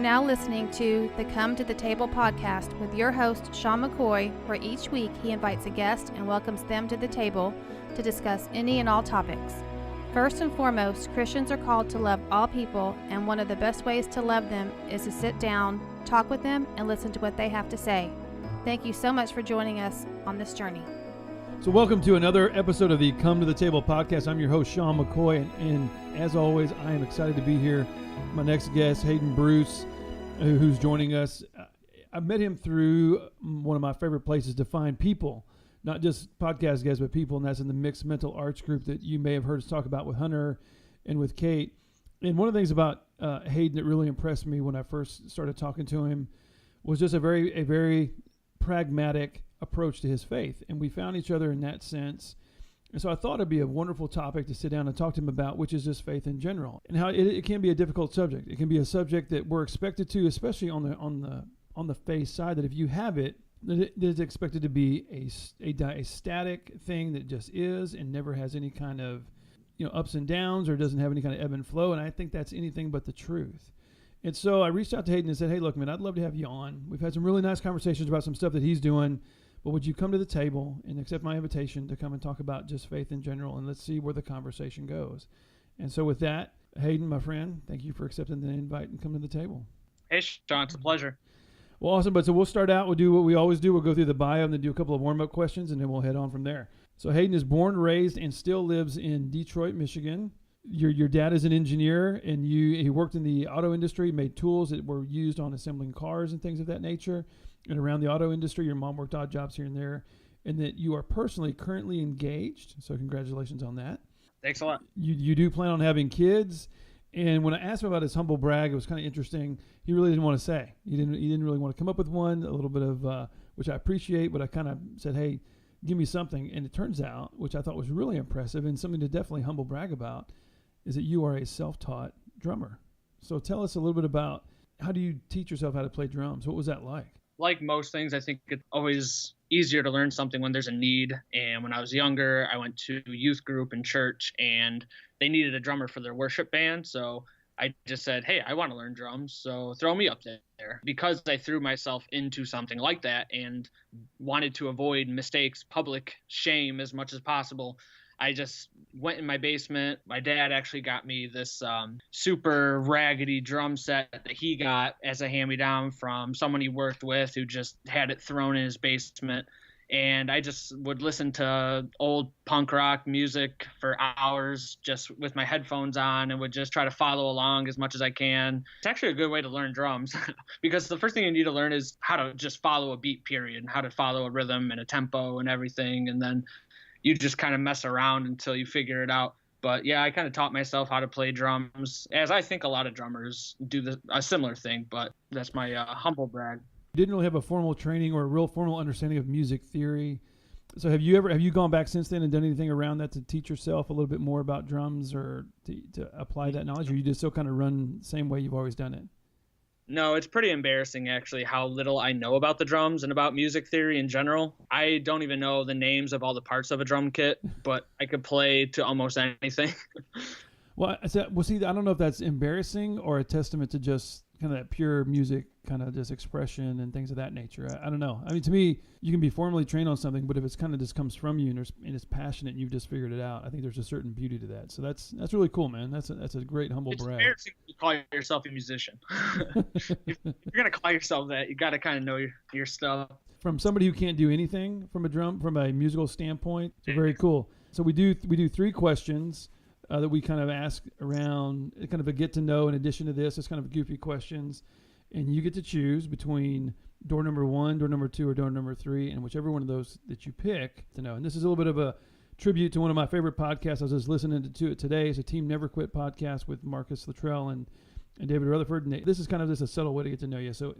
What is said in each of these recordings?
now listening to the Come to the Table podcast with your host, Sean McCoy, where each week he invites a guest and welcomes them to the table to discuss any and all topics. First and foremost, Christians are called to love all people, and one of the best ways to love them is to sit down, talk with them, and listen to what they have to say. Thank you so much for joining us on this journey. So welcome to another episode of the Come to the Table podcast. I'm your host, Sean McCoy, and as always, I am excited to be here. My next guest, Hayden Bruce, who's joining us. I met him through one of my favorite places to find people, not just podcast guests, but people, and that's in the Mixed Mental Arts group that you may have heard us talk about with Hunter and with Kate. And one of the things about Hayden that really impressed me when I first started talking to him was just a very pragmatic approach to his faith. And we found each other in that sense. And so I thought it'd be a wonderful topic to sit down and talk to him about, which is just faith in general, and how it can be a difficult subject. It can be a subject that we're expected to, especially on the faith side, that if you have it, that it is expected to be a static thing that just is and never has any kind of ups and downs, or doesn't have any kind of ebb and flow. And I think that's anything but the truth. And so I reached out to Hayden and said, "Hey, look, man, I'd love to have you on. We've had some really nice conversations about some stuff that he's doing. But would you come to the table and accept my invitation to come and talk about just faith in general, and let's see where the conversation goes?" And so with that, Hayden, my friend, thank you for accepting the invite and coming to the table. Hey, Sean, it's a pleasure. Well, awesome. But so we'll start out. We'll do what we always do. We'll go through the bio and then do a couple of warm-up questions, and then we'll head on from there. So Hayden is born, raised, and still lives in Detroit, Michigan. Your dad is an engineer, and he worked in the auto industry, made tools that were used on assembling cars and things of that nature. And around the auto industry, your mom worked odd jobs here and there, and that you are personally currently engaged. So congratulations on that. Thanks a lot. You do plan on having kids. And when I asked him about his humble brag, it was kind of interesting. He really didn't want to say. He didn't really want to come up with one, a little bit of, which I appreciate, but I kind of said, "Hey, give me something." And it turns out, which I thought was really impressive and something to definitely humble brag about, is that you are a self-taught drummer. So tell us a little bit about, how do you teach yourself how to play drums? What was that like? Like most things, I think it's always easier to learn something when there's a need. And when I was younger, I went to youth group in church, and they needed a drummer for their worship band. So I just said, "Hey, I want to learn drums, so throw me up there." Because I threw myself into something like that and wanted to avoid mistakes, public shame as much as possible, I just went in my basement. My dad actually got me this super raggedy drum set that he got as a hand-me-down from someone he worked with who just had it thrown in his basement. And I just would listen to old punk rock music for hours just with my headphones on, and would just try to follow along as much as I can. It's actually a good way to learn drums because the first thing you need to learn is how to just follow a beat, period, how to follow a rhythm and a tempo and everything. And then you just kind of mess around until you figure it out. But yeah, I kind of taught myself how to play drums, as I think a lot of drummers do a similar thing, but that's my humble brag. You didn't really have a formal training or a real formal understanding of music theory. So have you gone back since then and done anything around that to teach yourself a little bit more about drums, or to apply that knowledge, or you just still kind of run the same way you've always done it? No, it's pretty embarrassing, actually, how little I know about the drums and about music theory in general. I don't even know the names of all the parts of a drum kit, but I could play to almost anything. Well, see, I don't know if that's embarrassing or a testament to just kind of that pure music, kind of just expression and things of that nature. I don't know. I mean, to me, you can be formally trained on something, but if it's kind of just comes from you and it's passionate and you've just figured it out, I think there's a certain beauty to that. So that's really cool, man. That's a great humble brag. It's embarrassing to call yourself a musician. If you're going to call yourself that, you got to kind of know your stuff. From somebody who can't do anything from a musical standpoint, so very cool. So we do 3 questions that we kind of ask around, kind of a get to know. In addition to this, it's kind of goofy questions, and you get to choose between door number 1, door number 2, or door number 3, and whichever one of those that you pick to know. And this is a little bit of a tribute to one of my favorite podcasts. I was just listening to it today. It's a Team Never Quit podcast with Marcus Luttrell and David Rutherford. And this is kind of just a subtle way to get to know you. So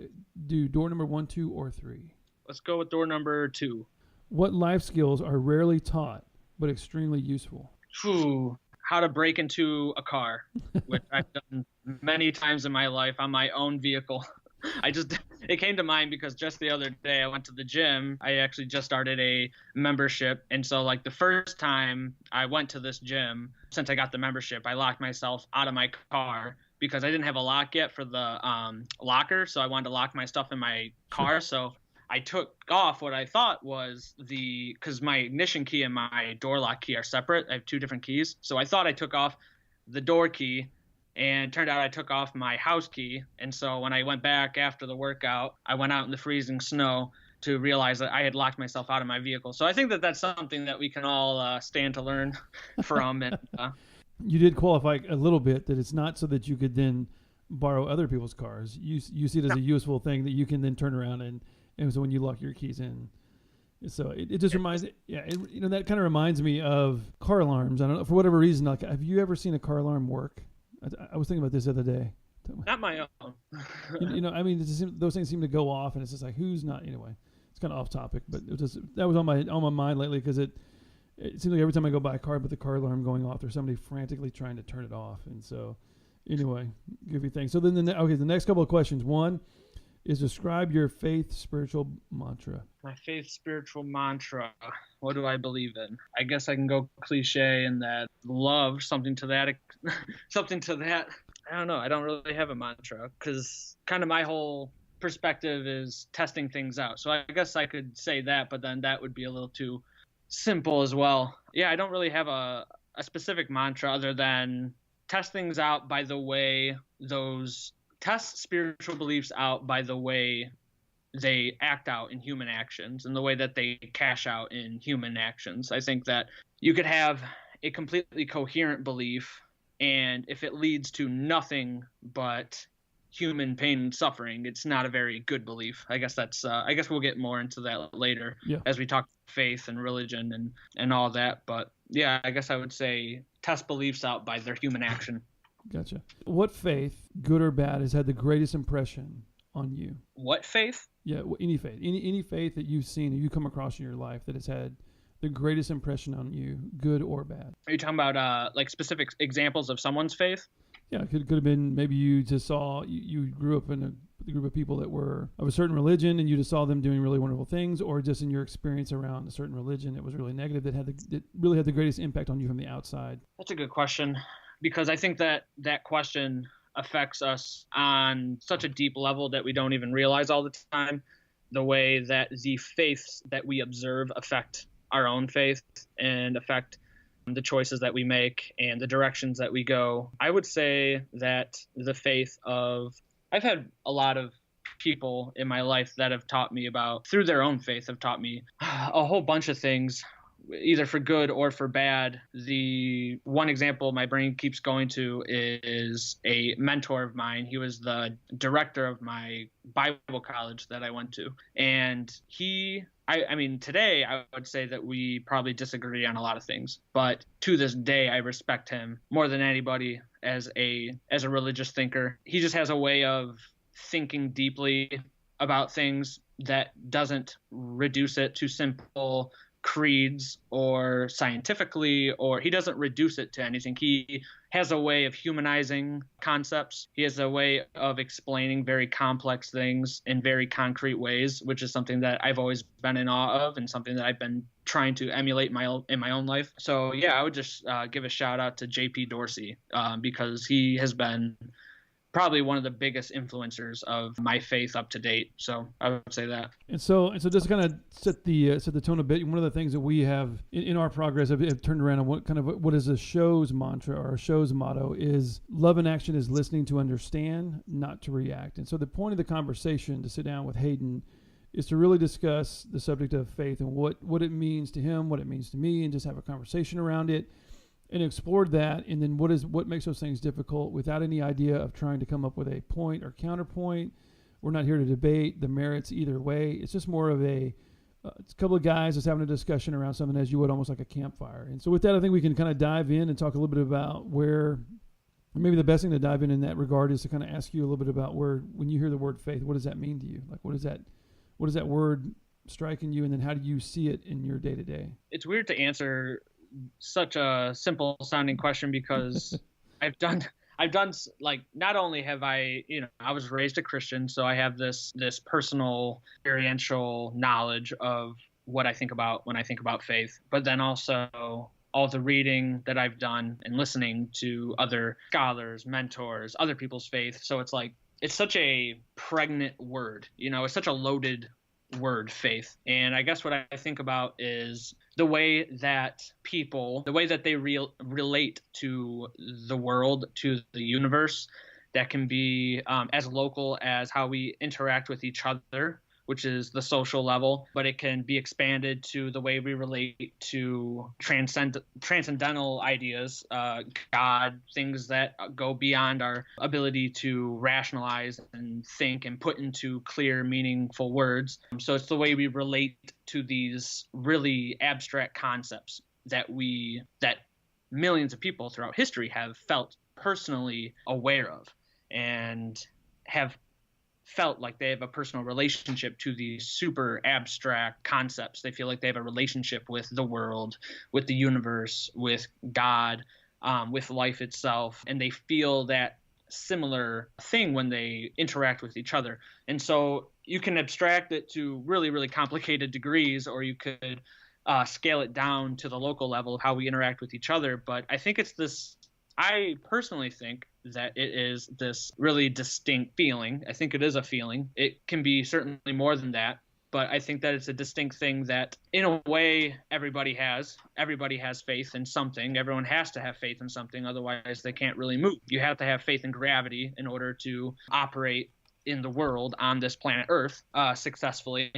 do door number 1, 2, or 3. Let's go with door number 2. What life skills are rarely taught but extremely useful? How to break into a car, which I've done many times in my life on my own vehicle. It came to mind because just the other day I went to the gym. I actually just started a membership. And so like the first time I went to this gym, since I got the membership, I locked myself out of my car because I didn't have a lock yet for the locker, so I wanted to lock my stuff in my car. So I took off what I thought was because my ignition key and my door lock key are separate. I have two different keys. So I thought I took off the door key, and turned out I took off my house key. And so when I went back after the workout, I went out in the freezing snow to realize that I had locked myself out of my vehicle. So I think that that's something that we can all stand to learn from. And you did qualify a little bit that it's not so that you could then borrow other people's cars. You see it as a useful thing that you can then turn around and so when you lock your keys in. So it just reminds, that kind of reminds me of car alarms. I don't know, for whatever reason, like, have you ever seen a car alarm work? I was thinking about this the other day. Not my own. I mean, those things seem to go off, and it's just like, who's not? Anyway, it's kind of off topic, but that was on my mind lately because it seems like every time I go by a car, but the car alarm going off, there's somebody frantically trying to turn it off, and so anyway, goofy thing. So then the next couple of questions. One is describe your faith spiritual mantra. My faith spiritual mantra. What do I believe in? I guess I can go cliche in that love, something to that. I don't know. I don't really have a mantra because kind of my whole perspective is testing things out. So I guess I could say that, but then that would be a little too simple as well. Yeah, I don't really have a specific mantra other than test things out by the way test spiritual beliefs out by the way they act out in human actions and the way that they cash out in human actions. I think that you could have a completely coherent belief, and if it leads to nothing but human pain and suffering, it's not a very good belief. I guess we'll get more into that later as we talk faith and religion and all that. But yeah, I guess I would say test beliefs out by their human action. Gotcha. What faith, good or bad, has had the greatest impression on you? What faith? Yeah, any faith. Any faith that you've seen or you come across in your life that has had the greatest impression on you, good or bad? Are you talking about like specific examples of someone's faith? Yeah, it could have been maybe you just saw, you grew up in a group of people that were of a certain religion and you just saw them doing really wonderful things, or just in your experience around a certain religion that was really negative that really had the greatest impact on you from the outside. That's a good question, because I think that question affects us on such a deep level that we don't even realize all the time, the way that the faiths that we observe affect our own faith and affect the choices that we make and the directions that we go. I would say that the faith I've had a lot of people in my life that have taught me through their own faith, have taught me a whole bunch of things, either for good or for bad. The one example my brain keeps going to is a mentor of mine. He was the director of my Bible college that I went to. And I mean, today I would say that we probably disagree on a lot of things, but to this day, I respect him more than anybody as a religious thinker. He just has a way of thinking deeply about things that doesn't reduce it to simple creeds or scientifically, or he doesn't reduce it to anything. He has a way of humanizing concepts. He has a way of explaining very complex things in very concrete ways, which is something that I've always been in awe of and something that I've been trying to emulate in my own life. So yeah, I would just give a shout out to JP Dorsey because he has been probably one of the biggest influencers of my faith up to date. So I would say that. And so just kind of set the tone a bit. One of the things that we have in our progress have turned around on what is a show's mantra or a show's motto is love in action is listening to understand, not to react. And so the point of the conversation to sit down with Hayden is to really discuss the subject of faith and what it means to him, what it means to me, and just have a conversation around it. And explored that, and then what makes those things difficult without any idea of trying to come up with a point or counterpoint. We're not here to debate the merits either way. It's just more of it's a couple of guys just having a discussion around something as you would almost like a campfire. And so with that, I think we can kind of dive in and talk a little bit about maybe the best thing to dive in that regard is to kind of ask you a little bit about when you hear the word faith, what does that mean to you? Like, what does that word strike in you, and then how do you see it in your day to day? It's weird to answer such a simple sounding question because I've done like, not only have I was raised a Christian, so I have this personal experiential knowledge of what I think about when I think about faith, but then also all the reading that I've done and listening to other scholars, mentors, other people's faith. So it's like, it's such a pregnant word, it's such a loaded word, faith. And I guess what I think about is the way that they relate to the world, to the universe, that can be as local as how we interact with each other, which is the social level, but it can be expanded to the way we relate to transcendental ideas, God, things that go beyond our ability to rationalize and think and put into clear, meaningful words. So it's the way we relate to these really abstract concepts that millions of people throughout history have felt personally aware of and have felt like they have a personal relationship to these super abstract concepts. They feel like they have a relationship with the world, with the universe, with God, with life itself, and they feel that similar thing when they interact with each other. And so you can abstract it to really, really complicated degrees, or you could scale it down to the local level of how we interact with each other. But I think I personally think that it is this really distinct feeling. I think it is a feeling. It can be certainly more than that, but I think that it's a distinct thing that, in a way, everybody has. Everybody has faith in something. Everyone has to have faith in something, otherwise they can't really move. You have to have faith in gravity in order to operate in the world on this planet Earth successfully.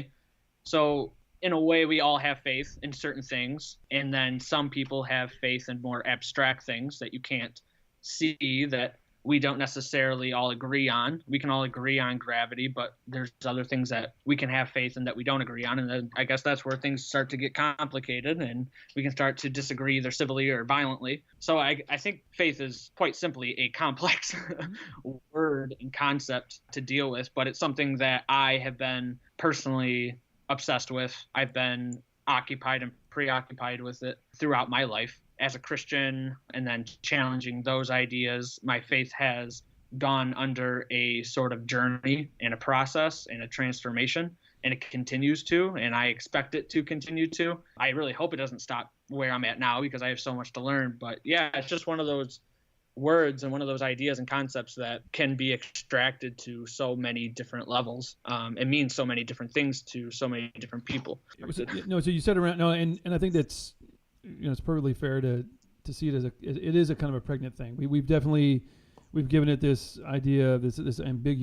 So in a way, we all have faith in certain things, and then some people have faith in more abstract things that you can't see, that we don't necessarily all agree on. We can all agree on gravity, but there's other things that we can have faith in that we don't agree on, and then I guess that's where things start to get complicated, and we can start to disagree either civilly or violently. So I think faith is quite simply a complex word and concept to deal with, but it's something that I have been personally obsessed with. I've been occupied and preoccupied with it throughout my life as a Christian, and then challenging those ideas. My faith has gone under a sort of journey and a process and a transformation, and it continues to, and I expect it to continue to. I really hope it doesn't stop where I'm at now, because I have so much to learn. But yeah, it's just one of those words and one of those ideas and concepts that can be extracted to so many different levels. It means so many different things to so many different people. So you said around, and I think that's, it's perfectly fair to see it as it is a kind of a pregnant thing. We've given it this idea of this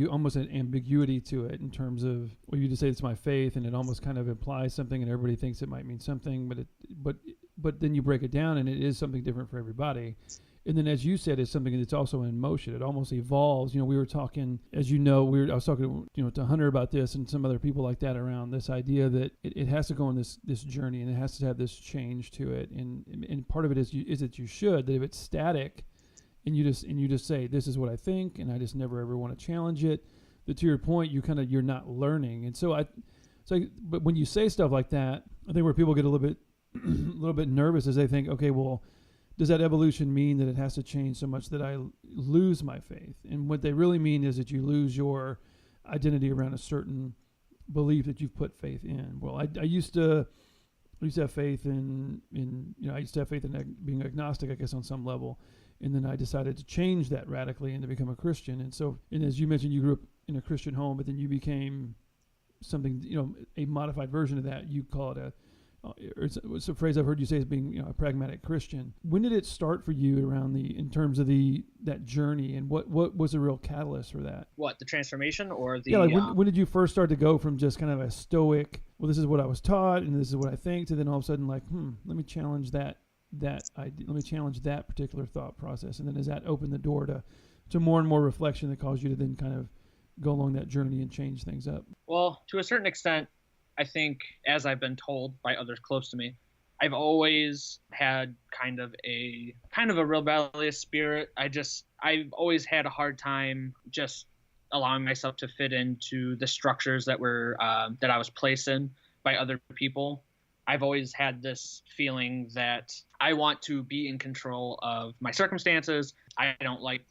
almost an ambiguity to it, in terms of, well, you just say it's my faith, and it almost kind of implies something, and everybody thinks it might mean something, but then you break it down, and it is something different for everybody. And then, as you said, it's something that's also in motion. It almost evolves. We were talking, as you know, I was talking, to Hunter about this, and some other people like that, around this idea that it has to go on this journey, and it has to have this change to it. And part of it is that you should, that if it's static, and you just say, this is what I think, and I just never ever want to challenge it, that to your point, you're not learning. And but when you say stuff like that, I think where people get a little bit nervous is they think, okay, well, does that evolution mean that it has to change so much that I lose my faith? And what they really mean is that you lose your identity around a certain belief that you've put faith in. Well, I used to have faith in being agnostic, I guess, on some level. And then I decided to change that radically and to become a Christian. And as you mentioned, you grew up in a Christian home, but then you became something, a modified version of that. You call it it's a phrase I've heard you say, is being a pragmatic Christian. When did it start for you in terms of that journey, and what was the real catalyst for that? What, the transformation, or the when did you first start to go from just kind of a stoic, well, this is what I was taught and this is what I think, to then all of a sudden like, let me challenge that idea, let me challenge that particular thought process, and then does that open the door to more and more reflection that caused you to then kind of go along that journey and change things up? Well, to a certain extent, I think, as I've been told by others close to me, I've always had kind of a rebellious spirit. I've always had a hard time just allowing myself to fit into the structures that I was placed in by other people. I've always had this feeling that I want to be in control of my circumstances. I don't like,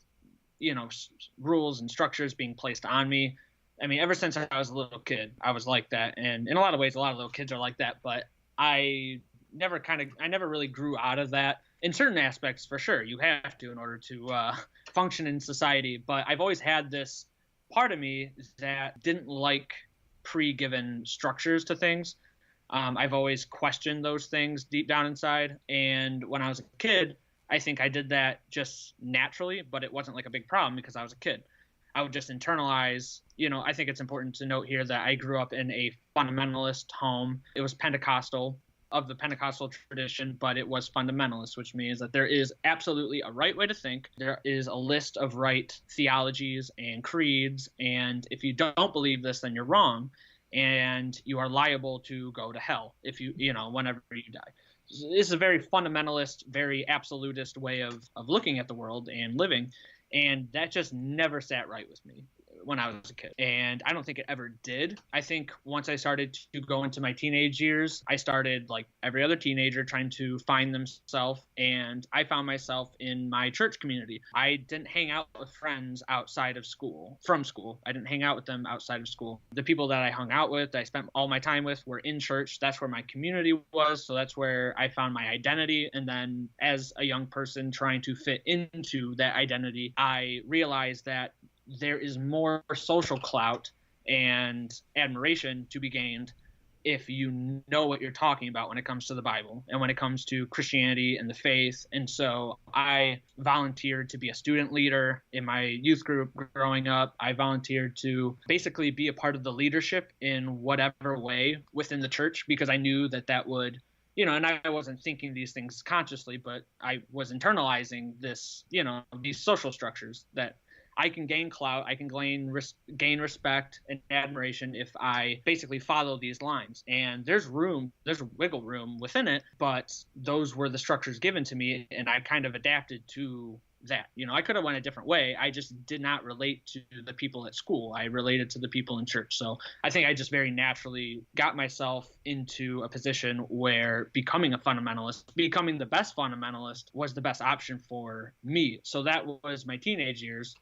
rules and structures being placed on me. I mean, ever since I was a little kid, I was like that. And in a lot of ways, a lot of little kids are like that. But I I never really grew out of that. In certain aspects, for sure, you have to in order to function in society. But I've always had this part of me that didn't like pre-given structures to things. I've always questioned those things deep down inside. And when I was a kid, I think I did that just naturally, but it wasn't like a big problem because I was a kid. I would just internalize, I think it's important to note here that I grew up in a fundamentalist home. It was Pentecostal, of the Pentecostal tradition, but it was fundamentalist, which means that there is absolutely a right way to think. There is a list of right theologies and creeds, and if you don't believe this, then you're wrong, and you are liable to go to hell if whenever you die. It's a very fundamentalist, very absolutist way of looking at the world and living, and that just never sat right with me when I was a kid. And I don't think it ever did. I think once I started to go into my teenage years, I started, like every other teenager, trying to find themselves. And I found myself in my church community. I didn't hang out with friends outside of school, from school. I didn't hang out with them outside of school. The people that I hung out with, that I spent all my time with, were in church. That's where my community was. So that's where I found my identity. And then as a young person trying to fit into that identity, I realized that there is more social clout and admiration to be gained if you know what you're talking about when it comes to the Bible and when it comes to Christianity and the faith. And so I volunteered to be a student leader in my youth group growing up. I volunteered to basically be a part of the leadership in whatever way within the church, because I knew that would, and I wasn't thinking these things consciously, but I was internalizing this, these social structures that I can gain clout, I can gain respect and admiration if I basically follow these lines. And there's wiggle room within it, but those were the structures given to me, and I kind of adapted to that. I could have went a different way. I just did not relate to the people at school. I related to the people in church. So I think I just very naturally got myself into a position where becoming a fundamentalist, becoming the best fundamentalist, was the best option for me. So that was my teenage years.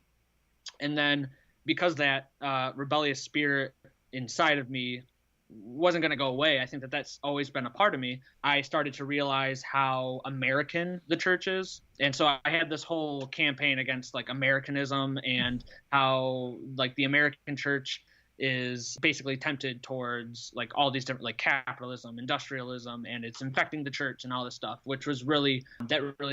And then because that rebellious spirit inside of me wasn't going to go away, I think that's always been a part of me. I started to realize how American the church is. And so I had this whole campaign against like Americanism and how like the American church is basically tempted towards like all these different, like capitalism, industrialism, and it's infecting the church and all this stuff, which was really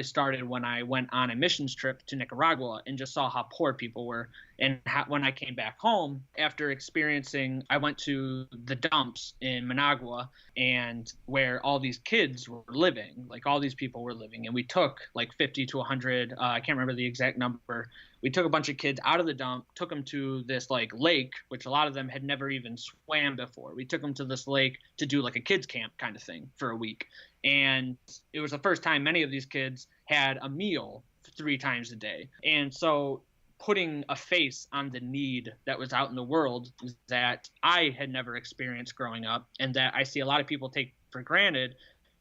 started when I went on a missions trip to Nicaragua and just saw how poor people were. And when I came back home after I went to the dumps in Managua, and where all these kids were living, like all these people were living, and we took like 50 to 100, I can't remember the exact number. We took a bunch of kids out of the dump, took them to this like lake, which a lot of them had never even swam before. We took them to this lake to do like a kids camp kind of thing for a week. And it was the first time many of these kids had a meal 3 times a day. And so putting a face on the need that was out in the world that I had never experienced growing up, and that I see a lot of people take for granted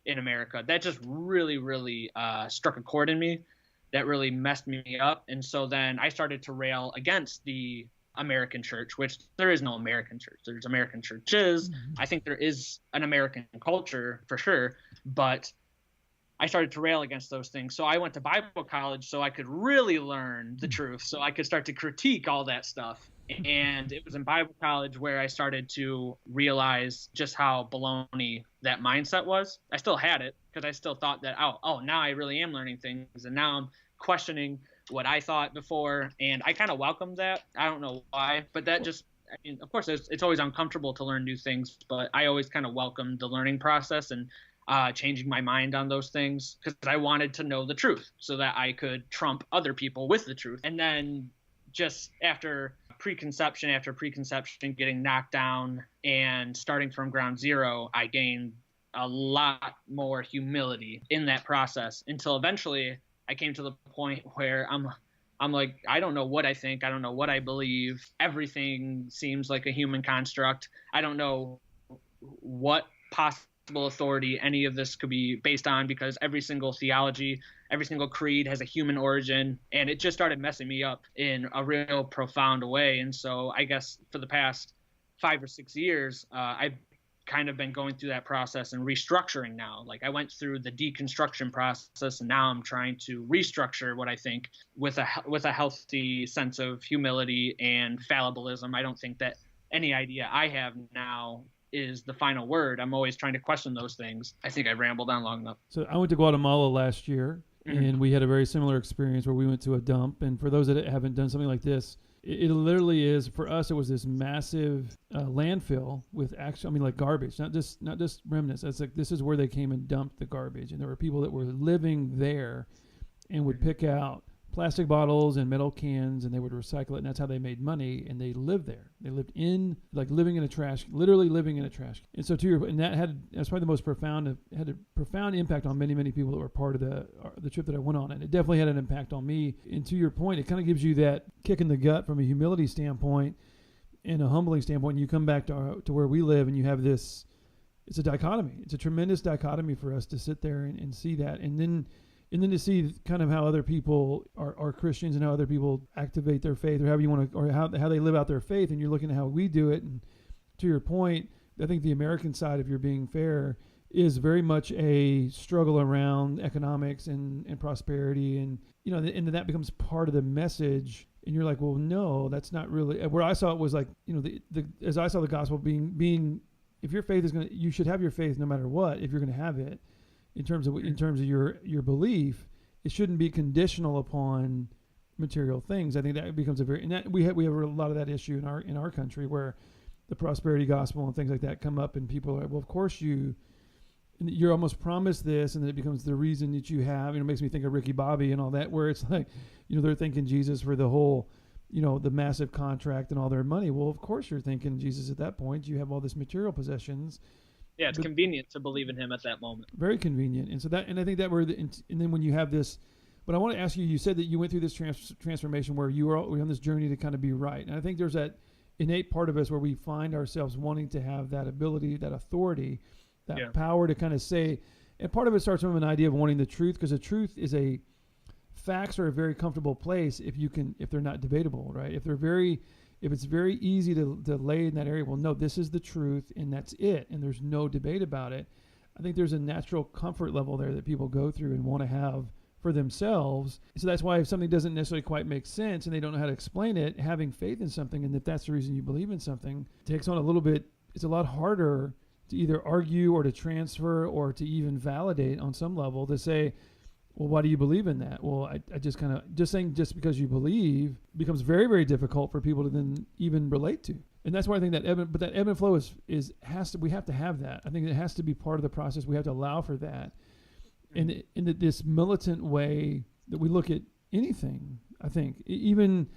in America, that just really, really struck a chord in me. That really messed me up. And so then I started to rail against the American church, which there is no American church. There's American churches. Mm-hmm. I think there is an American culture for sure, but I started to rail against those things. So I went to Bible college so I could really learn the truth, so I could start to critique all that stuff. And it was in Bible college where I started to realize just how baloney that mindset was. I still had it because I still thought that, oh, now I really am learning things, and now I'm questioning what I thought before, and I kind of welcomed that. I don't know why, but that just, I mean, of course, it's always uncomfortable to learn new things, but I always kind of welcomed the learning process and changing my mind on those things, because I wanted to know the truth so that I could trump other people with the truth. And then just after preconception getting knocked down and starting from ground zero, I gained a lot more humility in that process, until eventually I came to the point where I'm like, I don't know what I think. I don't know what I believe. Everything seems like a human construct. I don't know what possible authority any of this could be based on, because every single theology, every single creed has a human origin, and it just started messing me up in a real profound way. And so I guess for the past 5 or 6 years, I've kind of been going through that process and restructuring now. Like I went through the deconstruction process, and now I'm trying to restructure what I think with a healthy sense of humility and fallibilism. I don't think that any idea I have now is the final word. I'm always trying to question those things. I think I rambled on long enough. So I went to Guatemala last year, and we had a very similar experience where we went to a dump. And for those that haven't done something like this, it literally is, for us, it was this massive landfill with like garbage, not just remnants. It's like, this is where they came and dumped the garbage. And there were people that were living there and would pick out plastic bottles and metal cans, and they would recycle it, and that's how they made money. And they lived there. They lived in, like, literally living in a trash. And so that's probably the most profound, had a profound impact on many people that were part of the trip that I went on. And it definitely had an impact on me. And to your point, it kind of gives you that kick in the gut from a humility standpoint and a humbling standpoint. And you come back to where we live, and you have this, it's a dichotomy. It's a tremendous dichotomy for us to sit there and see that. And then to see kind of how other people are Christians and how other people activate their faith, or however you want to, or how they live out their faith, and you're looking at how we do it. And to your point, I think the American side, if you're being fair, is very much a struggle around economics and prosperity, and and that becomes part of the message. And you're like, well, no, that's not really. Where I saw it was like, as I saw the gospel being, if your faith is you should have your faith no matter what. If you're going to have it. In terms of your belief, it shouldn't be conditional upon material things. I think that becomes we have a lot of that issue in our country, where the prosperity gospel and things like that come up, and people are like, well, of course you're almost promised this, and then it becomes the reason that you have. It makes me think of Ricky Bobby and all that, where it's like, they're thinking Jesus for the whole, the massive contract and all their money. Well, of course you're thinking Jesus at that point. You have all this material possessions. Yeah, it's convenient to believe in him at that moment. Very convenient. And so and I think that and then when you have this, but I want to ask you, you said that you went through this transformation where you were on this journey to kind of be right. And I think there's that innate part of us where we find ourselves wanting to have that ability, that authority, that power to kind of say, and part of it starts from an idea of wanting the truth, because the truth is facts are a very comfortable place if they're not debatable, right? If it's very easy to lay in that area, well, no, this is the truth and that's it, and there's no debate about it. I think there's a natural comfort level there that people go through and want to have for themselves. So that's why if something doesn't necessarily quite make sense and they don't know how to explain it, having faith in something, and if that's the reason you believe in something, takes on a little bit, it's a lot harder to either argue or to transfer or to even validate on some level to say, well, why do you believe in that? Well, I just kind of, just saying just because you believe becomes very, very difficult for people to then even relate to. And that's why I think that that ebb and flow we have to have that. I think it has to be part of the process. We have to allow for that. And in this militant way that we look at anything, I think, even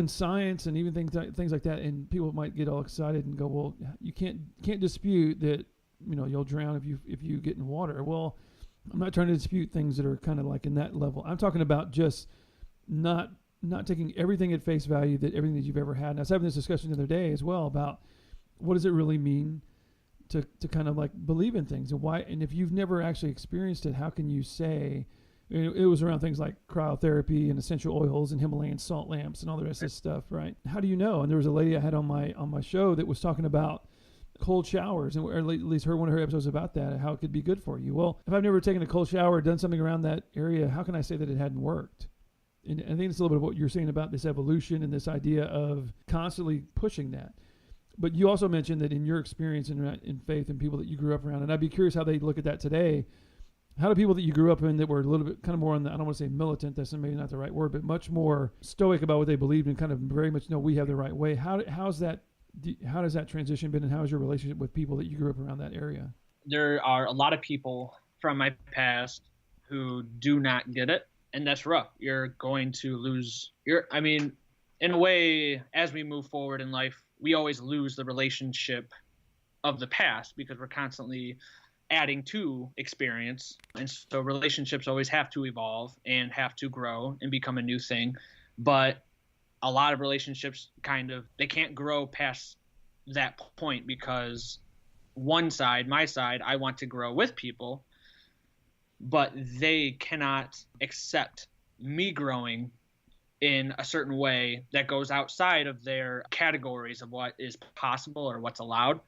science and even things like that, and people might get all excited and go, well, you can't dispute that, you'll drown if you get in water. Well, I'm not trying to dispute things that are kind of like in that level. I'm talking about just not taking everything at face value, that everything that you've ever had. And I was having this discussion the other day as well about what does it really mean to kind of like believe in things, and why. And if you've never actually experienced it, how can you say? It was around things like cryotherapy and essential oils and Himalayan salt lamps and all the rest of this stuff, right? How do you know? And there was a lady I had on my show that was talking about cold showers, and or at least one of her episodes about that, how it could be good for you. Well, if I've never taken a cold shower or done something around that area, how can I say that it hadn't worked? And I think it's a little bit of what you're saying about this evolution and this idea of constantly pushing that. But you also mentioned that in your experience in faith and people that you grew up around, and I'd be curious how they look at that today. How do people that you grew up in that were a little bit kind of more on the, I don't want to say militant, that's maybe not the right word, but much more stoic about what they believed and kind of very much know we have the right way. How does that transition been, and how is your relationship with people that you grew up around that area? There are a lot of people from my past who do not get it, and that's rough. You're going to lose in a way, as we move forward in life, we always lose the relationship of the past because we're constantly adding to experience. And so relationships always have to evolve and have to grow and become a new thing. But a lot of relationships they can't grow past that point because one side, my side, I want to grow with people, but they cannot accept me growing in a certain way that goes outside of their categories of what is possible or what's allowed.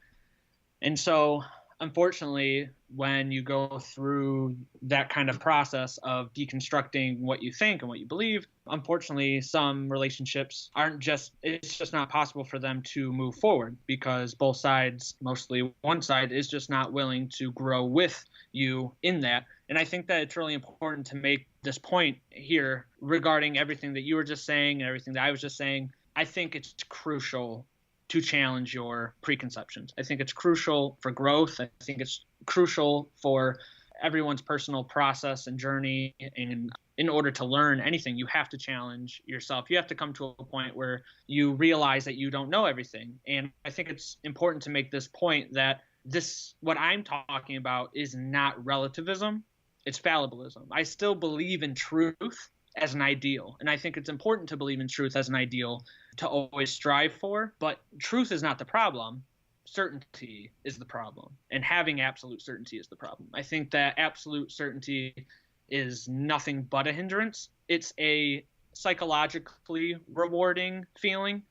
And so, unfortunately, when you go through that kind of process of deconstructing what you think and what you believe, unfortunately, some relationships it's just not possible for them to move forward because both sides, mostly one side, is just not willing to grow with you in that. And I think that it's really important to make this point here regarding everything that you were just saying and everything that I was just saying. I think it's crucial to challenge your preconceptions. I think it's crucial for growth. I think it's crucial for everyone's personal process and journey. And in order to learn anything, you have to challenge yourself. You have to come to a point where you realize that you don't know everything. And I think it's important to make this point that what I'm talking about is not relativism, it's fallibilism. I still believe in truth as an ideal. And I think it's important to believe in truth as an ideal to always strive for, but truth is not the problem. Certainty is the problem. And having absolute certainty is the problem. I think that absolute certainty is nothing but a hindrance. It's a psychologically rewarding feeling.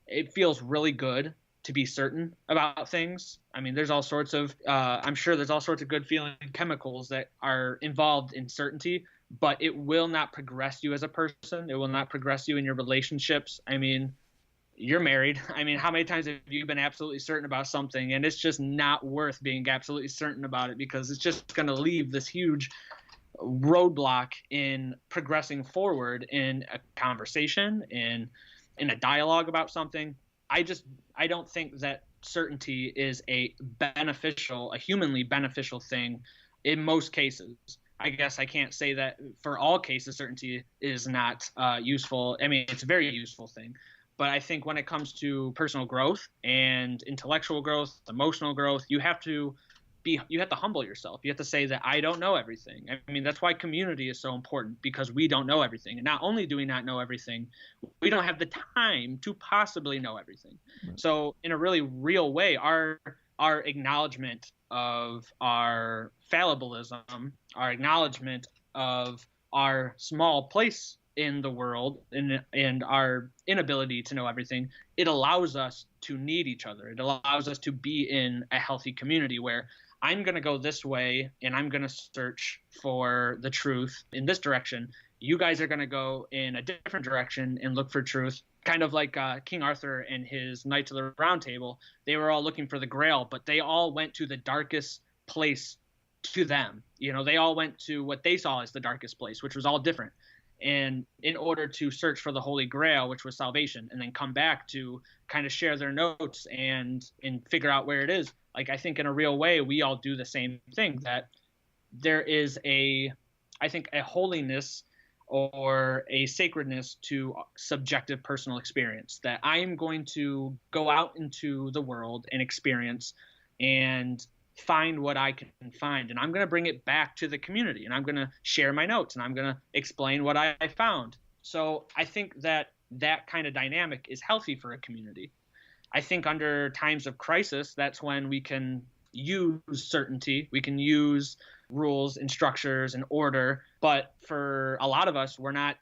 It feels really good to be certain about things. I mean, there's all sorts of, I'm sure there's all sorts of good feeling chemicals that are involved in certainty, but it will not progress you as a person. It will not progress you in your relationships. I mean, you're married. I mean, how many times have you been absolutely certain about something and it's just not worth being absolutely certain about it because it's just going to leave this huge roadblock in progressing forward in a conversation, in a dialogue about something. I don't think that certainty is a humanly beneficial thing in most cases. I guess I can't say that for all cases certainty is not useful. I mean, it's a very useful thing. But I think when it comes to personal growth and intellectual growth, emotional growth, you have to humble yourself. You have to say that I don't know everything. I mean, that's why community is so important, because we don't know everything. And not only do we not know everything, we don't have the time to possibly know everything. Right. So in a really real way, our acknowledgement of our fallibilism, our acknowledgement of our small place in the world and our inability to know everything, it allows us to need each other. It allows us to be in a healthy community where I'm going to go this way and I'm going to search for the truth in this direction. You guys are going to go in a different direction and look for truth. Kind of like King Arthur and his Knights of the Round Table. They were all looking for the Grail, but they all went to the darkest place to them. You know, they all went to what they saw as the darkest place, which was all different. And in order to search for the Holy Grail, which was salvation, and then come back to kind of share their notes and figure out where it is. Like, I think in a real way, we all do the same thing, that there is a holiness or a sacredness to subjective personal experience, that I am going to go out into the world and experience and find what I can find. And I'm going to bring it back to the community, and I'm going to share my notes, and I'm going to explain what I found. So I think that kind of dynamic is healthy for a community. I think under times of crisis, that's when we can use certainty. We can use rules and structures and order. But for a lot of us, we're not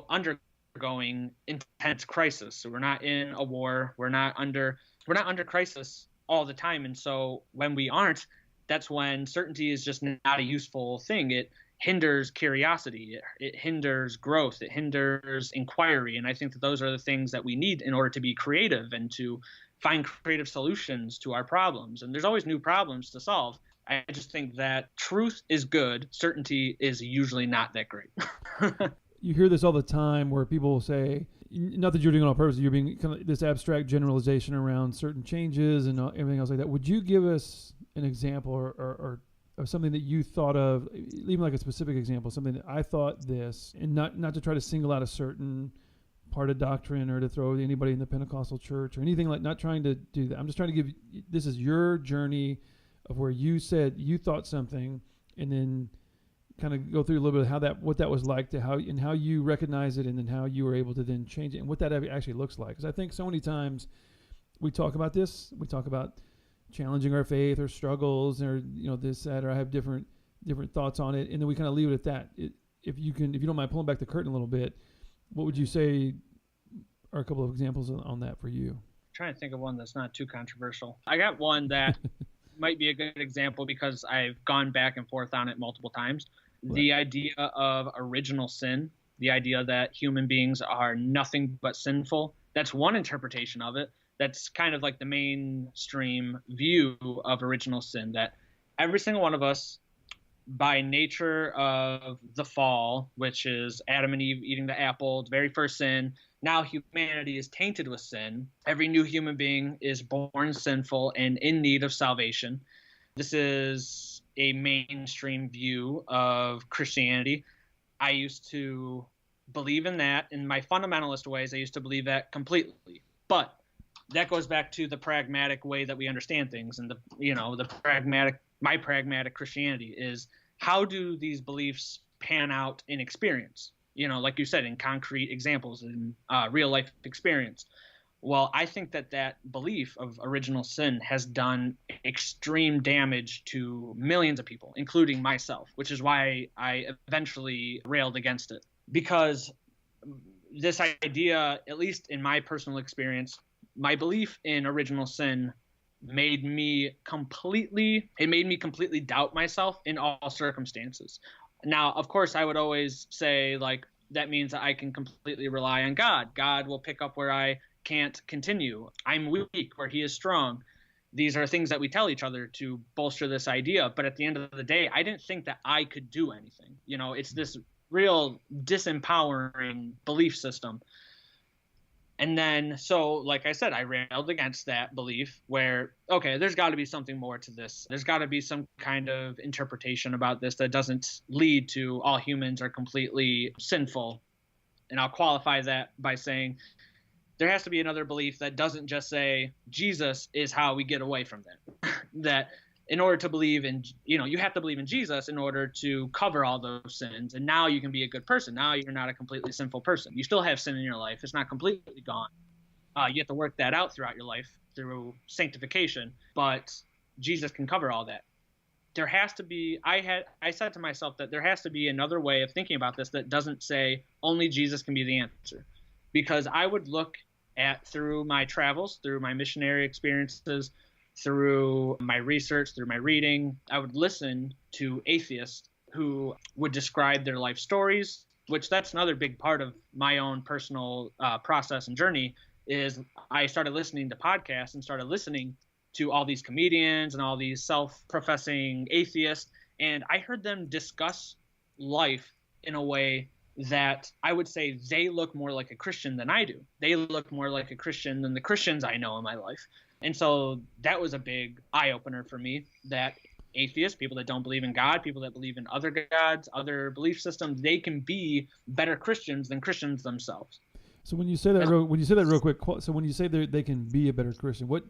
undergoing intense crisis. So we're not in a war. We're not under crisis all the time. And so when we aren't, that's when certainty is just not a useful thing. It hinders curiosity. It hinders growth. It hinders inquiry. And I think that those are the things that we need in order to be creative and to find creative solutions to our problems. And there's always new problems to solve. I just think that truth is good. Certainty is usually not that great. You hear this all the time where people will say, not that you're doing it on purpose, you're being kind of this abstract generalization around certain changes and everything else like that. Would you give us an example or something that you thought of, even like a specific example, something that I thought this, and not to try to single out a certain part of doctrine or to throw anybody in the Pentecostal church or anything, like, not trying to do that. I'm just trying to give, this is your journey of where you said you thought something, and then kind of go through a little bit of what that was like to how you recognize it, and then how you were able to then change it, and what that actually looks like. Because I think so many times we talk about this, we talk about challenging our faith or struggles or this, that, or I have different thoughts on it, and then we kind of leave it at that. If you don't mind pulling back the curtain a little bit, what would you say are a couple of examples on that for you? I'm trying to think of one that's not too controversial. I got one that might be a good example because I've gone back and forth on it multiple times. Right. The idea of original sin, the idea that human beings are nothing but sinful, that's one interpretation of it. That's kind of like the mainstream view of original sin, that every single one of us, by nature of the fall, which is Adam and Eve eating the apple, the very first sin, now humanity is tainted with sin. Every new human being is born sinful and in need of salvation. This is a mainstream view of Christianity. I used to believe in that. In my fundamentalist ways, I used to believe that completely. But that goes back to the pragmatic way that we understand things, and my pragmatic Christianity is, how do these beliefs pan out in experience? Like you said, in concrete examples, in real life experience. Well, I think that belief of original sin has done extreme damage to millions of people, including myself, which is why I eventually railed against it. Because this idea, at least in my personal experience, my belief in original sin made me completely doubt myself in all circumstances. Now, of course, I would always say, like, that means that I can completely rely on God. God will pick up where I can't continue. I'm weak where he is strong. These are things that we tell each other to bolster this idea. But at the end of the day, I didn't think that I could do anything. It's this real disempowering belief system. And then, so like I said, I railed against that belief where, okay, there's got to be something more to this. There's got to be some kind of interpretation about this that doesn't lead to all humans are completely sinful. And I'll qualify that by saying there has to be another belief that doesn't just say Jesus is how we get away from that. That in order to believe in, you have to believe in Jesus in order to cover all those sins. And now you can be a good person. Now you're not a completely sinful person. You still have sin in your life. It's not completely gone. You have to work that out throughout your life through sanctification. But Jesus can cover all that. There has to be, I said to myself that there has to be another way of thinking about this that doesn't say only Jesus can be the answer. Because I would look at, through my travels, through my missionary experiences, through my research, through my reading, I would listen to atheists who would describe their life stories, which that's another big part of my own personal process and journey, is I started listening to podcasts and started listening to all these comedians and all these self-professing atheists, and I heard them discuss life in a way that I would say they look more like a Christian than I do. They look more like a Christian than the Christians I know in my life. And so that was a big eye-opener for me, that atheists, people that don't believe in God, people that believe in other gods, other belief systems, they can be better Christians than Christians themselves. So when you say that real quick, so when you say they can be a better Christian, what?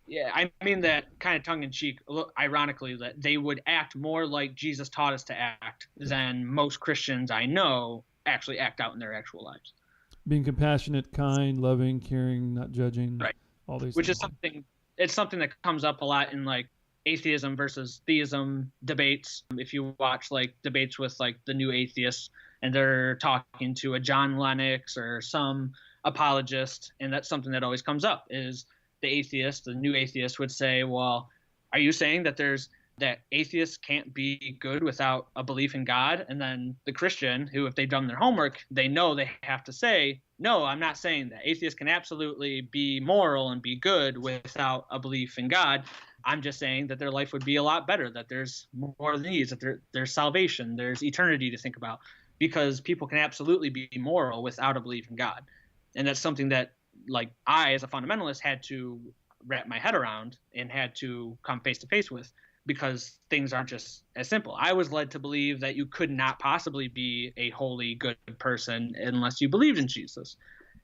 Yeah, I mean that kind of tongue-in-cheek, ironically, that they would act more like Jesus taught us to act than most Christians I know actually act out in their actual lives. Being compassionate, kind, loving, caring, not judging. Right. All these Which things. is something that comes up a lot in like atheism versus theism debates. If you watch like debates with like the new atheists and they're talking to a John Lennox or some apologist, and that's something that always comes up, is the new atheist would say, well, are you saying that that atheists can't be good without a belief in God? And then the Christian, who, if they've done their homework, they know they have to say, no, I'm not saying that. Atheists can absolutely be moral and be good without a belief in God. I'm just saying that their life would be a lot better, that there's more needs, that there's salvation, there's eternity to think about, because people can absolutely be moral without a belief in God. And that's something that, like, I, as a fundamentalist, had to wrap my head around and had to come face to face with, because things aren't just as simple. I was led to believe that you could not possibly be a holy, good person unless you believed in Jesus.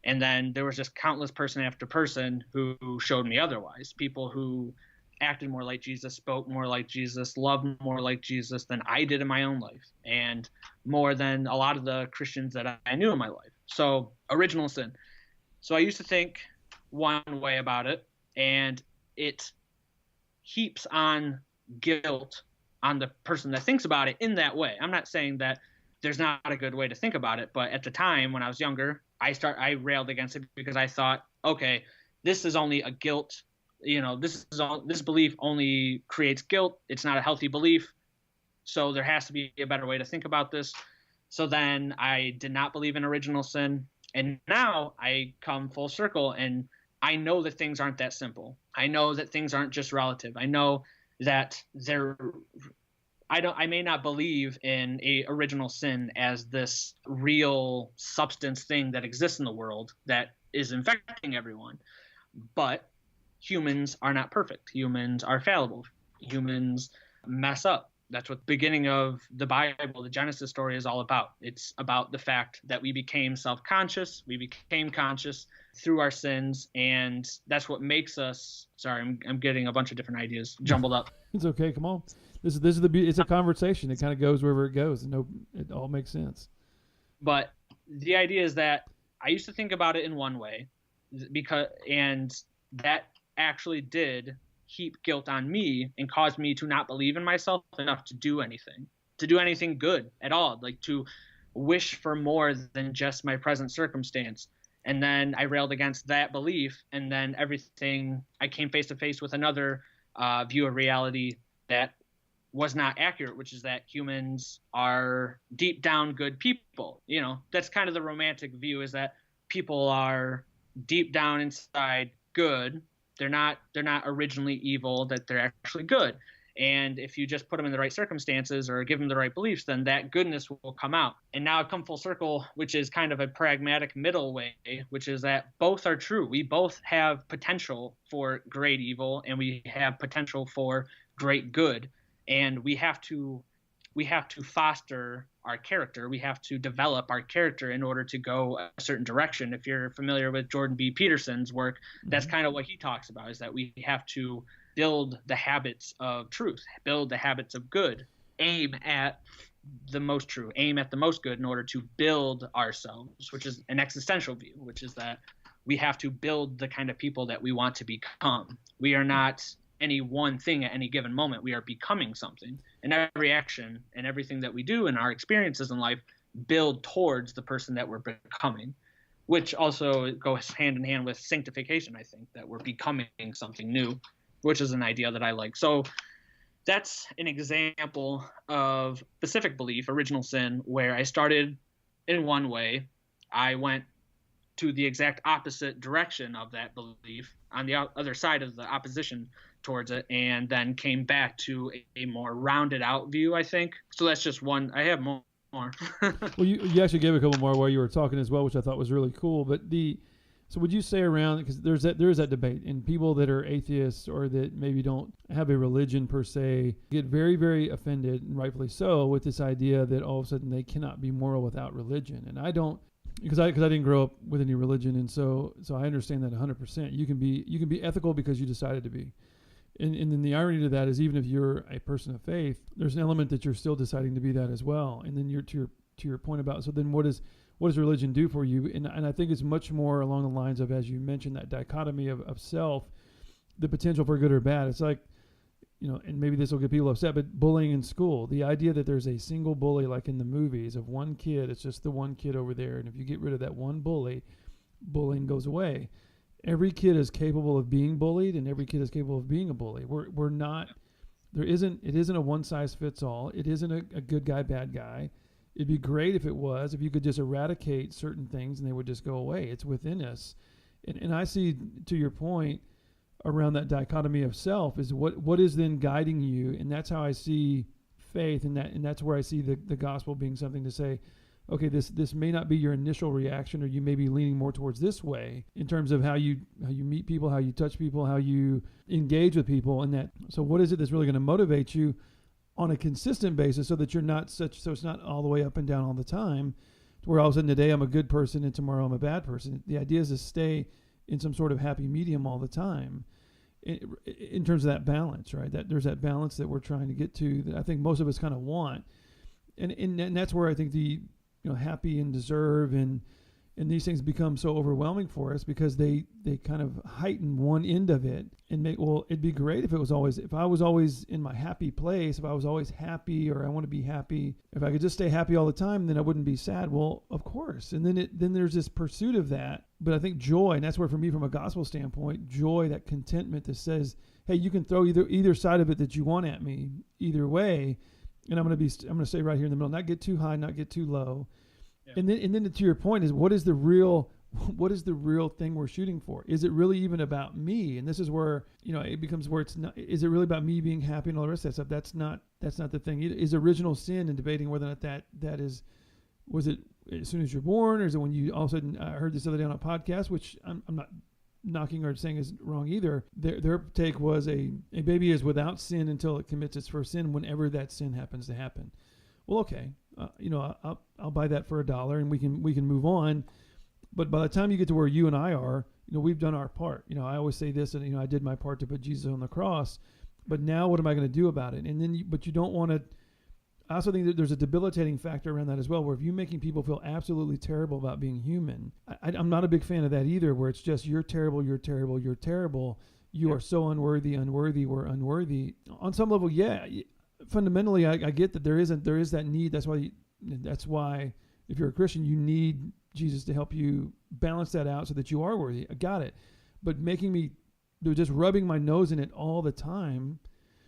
And then there was just countless person after person who showed me otherwise. People who acted more like Jesus, spoke more like Jesus, loved more like Jesus than I did in my own life, and more than a lot of the Christians that I knew in my life. So, original sin. So I used to think one way about it, and it heaps on guilt on the person that thinks about it in that way. I'm not saying that there's not a good way to think about it, but at the time when I was younger, I railed against it because I thought, okay, this is only a guilt this belief only creates guilt. It's not a healthy belief. So there has to be a better way to think about this. So then I did not believe in original sin. And now I come full circle, and I know that things aren't that simple. I know that things aren't just relative. I know that I may not believe in a original sin as this real substance thing that exists in the world that is infecting everyone. But humans are not perfect. Humans are fallible. Humans mess up. That's what the beginning of the Bible, the Genesis story, is all about. It's about the fact that we became self-conscious. We became conscious through our sins, and that's what makes us. Sorry, I'm getting a bunch of different ideas jumbled up. It's okay. Come on. This is it's a conversation. It kind of goes wherever it goes. It all makes sense. But the idea is that I used to think about it in one way, and that actually did heap guilt on me and caused me to not believe in myself enough to do anything good at all, like to wish for more than just my present circumstance. And then I railed against that belief, and then I came face to face with another view of reality that was not accurate, which is that humans are deep down good people. That's kind of the romantic view, is that people are deep down inside good. They're not originally evil, that they're actually good. And if you just put them in the right circumstances or give them the right beliefs, then that goodness will come out. And now I've come full circle, which is kind of a pragmatic middle way, which is that both are true. We both have potential for great evil, and we have potential for great good. And we have to foster our character. We have to develop our character in order to go a certain direction. If you're familiar with Jordan B. Peterson's work, that's kind of what he talks about, is that we have to build the habits of truth, build the habits of good, aim at the most true, aim at the most good in order to build ourselves, which is an existential view, which is that we have to build the kind of people that we want to become. We are not any one thing at any given moment. We are becoming something, and every action and everything that we do and our experiences in life build towards the person that we're becoming, which also goes hand in hand with sanctification. I think that we're becoming something new, which is an idea that I like. So that's an example of specific belief, original sin, where I started in one way. I went to the exact opposite direction of that belief on the other side of the opposition towards it, and then came back to a more rounded out view, I think. So that's just one. I have more. Well, you actually gave a couple more while you were talking as well, which I thought was really cool. But so would you say around, because there is that debate, and people that are atheists or that maybe don't have a religion per se get very, very offended, and rightfully so, with this idea that all of a sudden they cannot be moral without religion. And I don't, because I didn't grow up with any religion, and so I understand that 100%. You can be ethical because you decided to be. And then the irony to that is, even if you're a person of faith, there's an element that you're still deciding to be that as well. And then you're to your point about, so then what does religion do for you? And I think it's much more along the lines of, as you mentioned, that dichotomy of self, the potential for good or bad. It's like, and maybe this will get people upset, but bullying in school, the idea that there's a single bully, like in the movies, of one kid, it's just the one kid over there. And if you get rid of that one bully, bullying goes away. Every kid is capable of being bullied, and every kid is capable of being a bully. We're not, it isn't a one size fits all. It isn't a good guy, bad guy. It'd be great if it was, if you could just eradicate certain things and they would just go away. It's within us. And I see, to your point, around that dichotomy of self, is what is then guiding you. And that's how I see faith, and that's where I see the gospel being something to say, okay, this may not be your initial reaction, or you may be leaning more towards this way in terms of how you meet people, how you touch people, how you engage with people, and that. So what is it that's really going to motivate you on a consistent basis, so that you're not so it's not all the way up and down all the time, to where all of a sudden today I'm a good person and tomorrow I'm a bad person. The idea is to stay in some sort of happy medium all the time, in terms of that balance, right? That there's that balance that we're trying to get to, that I think most of us kind of want, and that's where I think the happy and deserve and these things become so overwhelming for us, because they kind of heighten one end of it and make, well, it'd be great if I was always in my happy place, if I was always happy, or I want to be happy, if I could just stay happy all the time, then I wouldn't be sad. Well, of course. And then there's this pursuit of that, But I think joy, and that's where for me from a gospel standpoint, joy, that contentment that says, hey, you can throw either side of it that you want at me, either way, and I'm going to stay right here in the middle, not get too high, not get too low. Yeah. And then to your point is, what is the real thing we're shooting for? Is it really even about me? And this is where, it becomes where it's not, is it really about me being happy and all the rest of that stuff? That's not the thing. Is original sin, and debating whether or not that is, was it as soon as you're born, or is it when you all of a sudden, I heard this other day on a podcast, which I'm not knocking or saying is wrong either. Their take was a baby is without sin until it commits its first sin, whenever that sin happens to happen. Well, okay, I'll buy that for $1, and we can move on. But by the time you get to where you and I are, we've done our part. I always say this, and I did my part to put Jesus on the cross. But now, what am I going to do about it? And then, but you don't want to. I also think that there's a debilitating factor around that as well, where if you're making people feel absolutely terrible about being human, I'm not a big fan of that either, where it's just, you're terrible, you're terrible, you're terrible, you are so unworthy, we're unworthy. On some level, yeah, fundamentally, I get that there is that need. That's why if you're a Christian, you need Jesus to help you balance that out so that you are worthy. I got it. But just rubbing my nose in it all the time,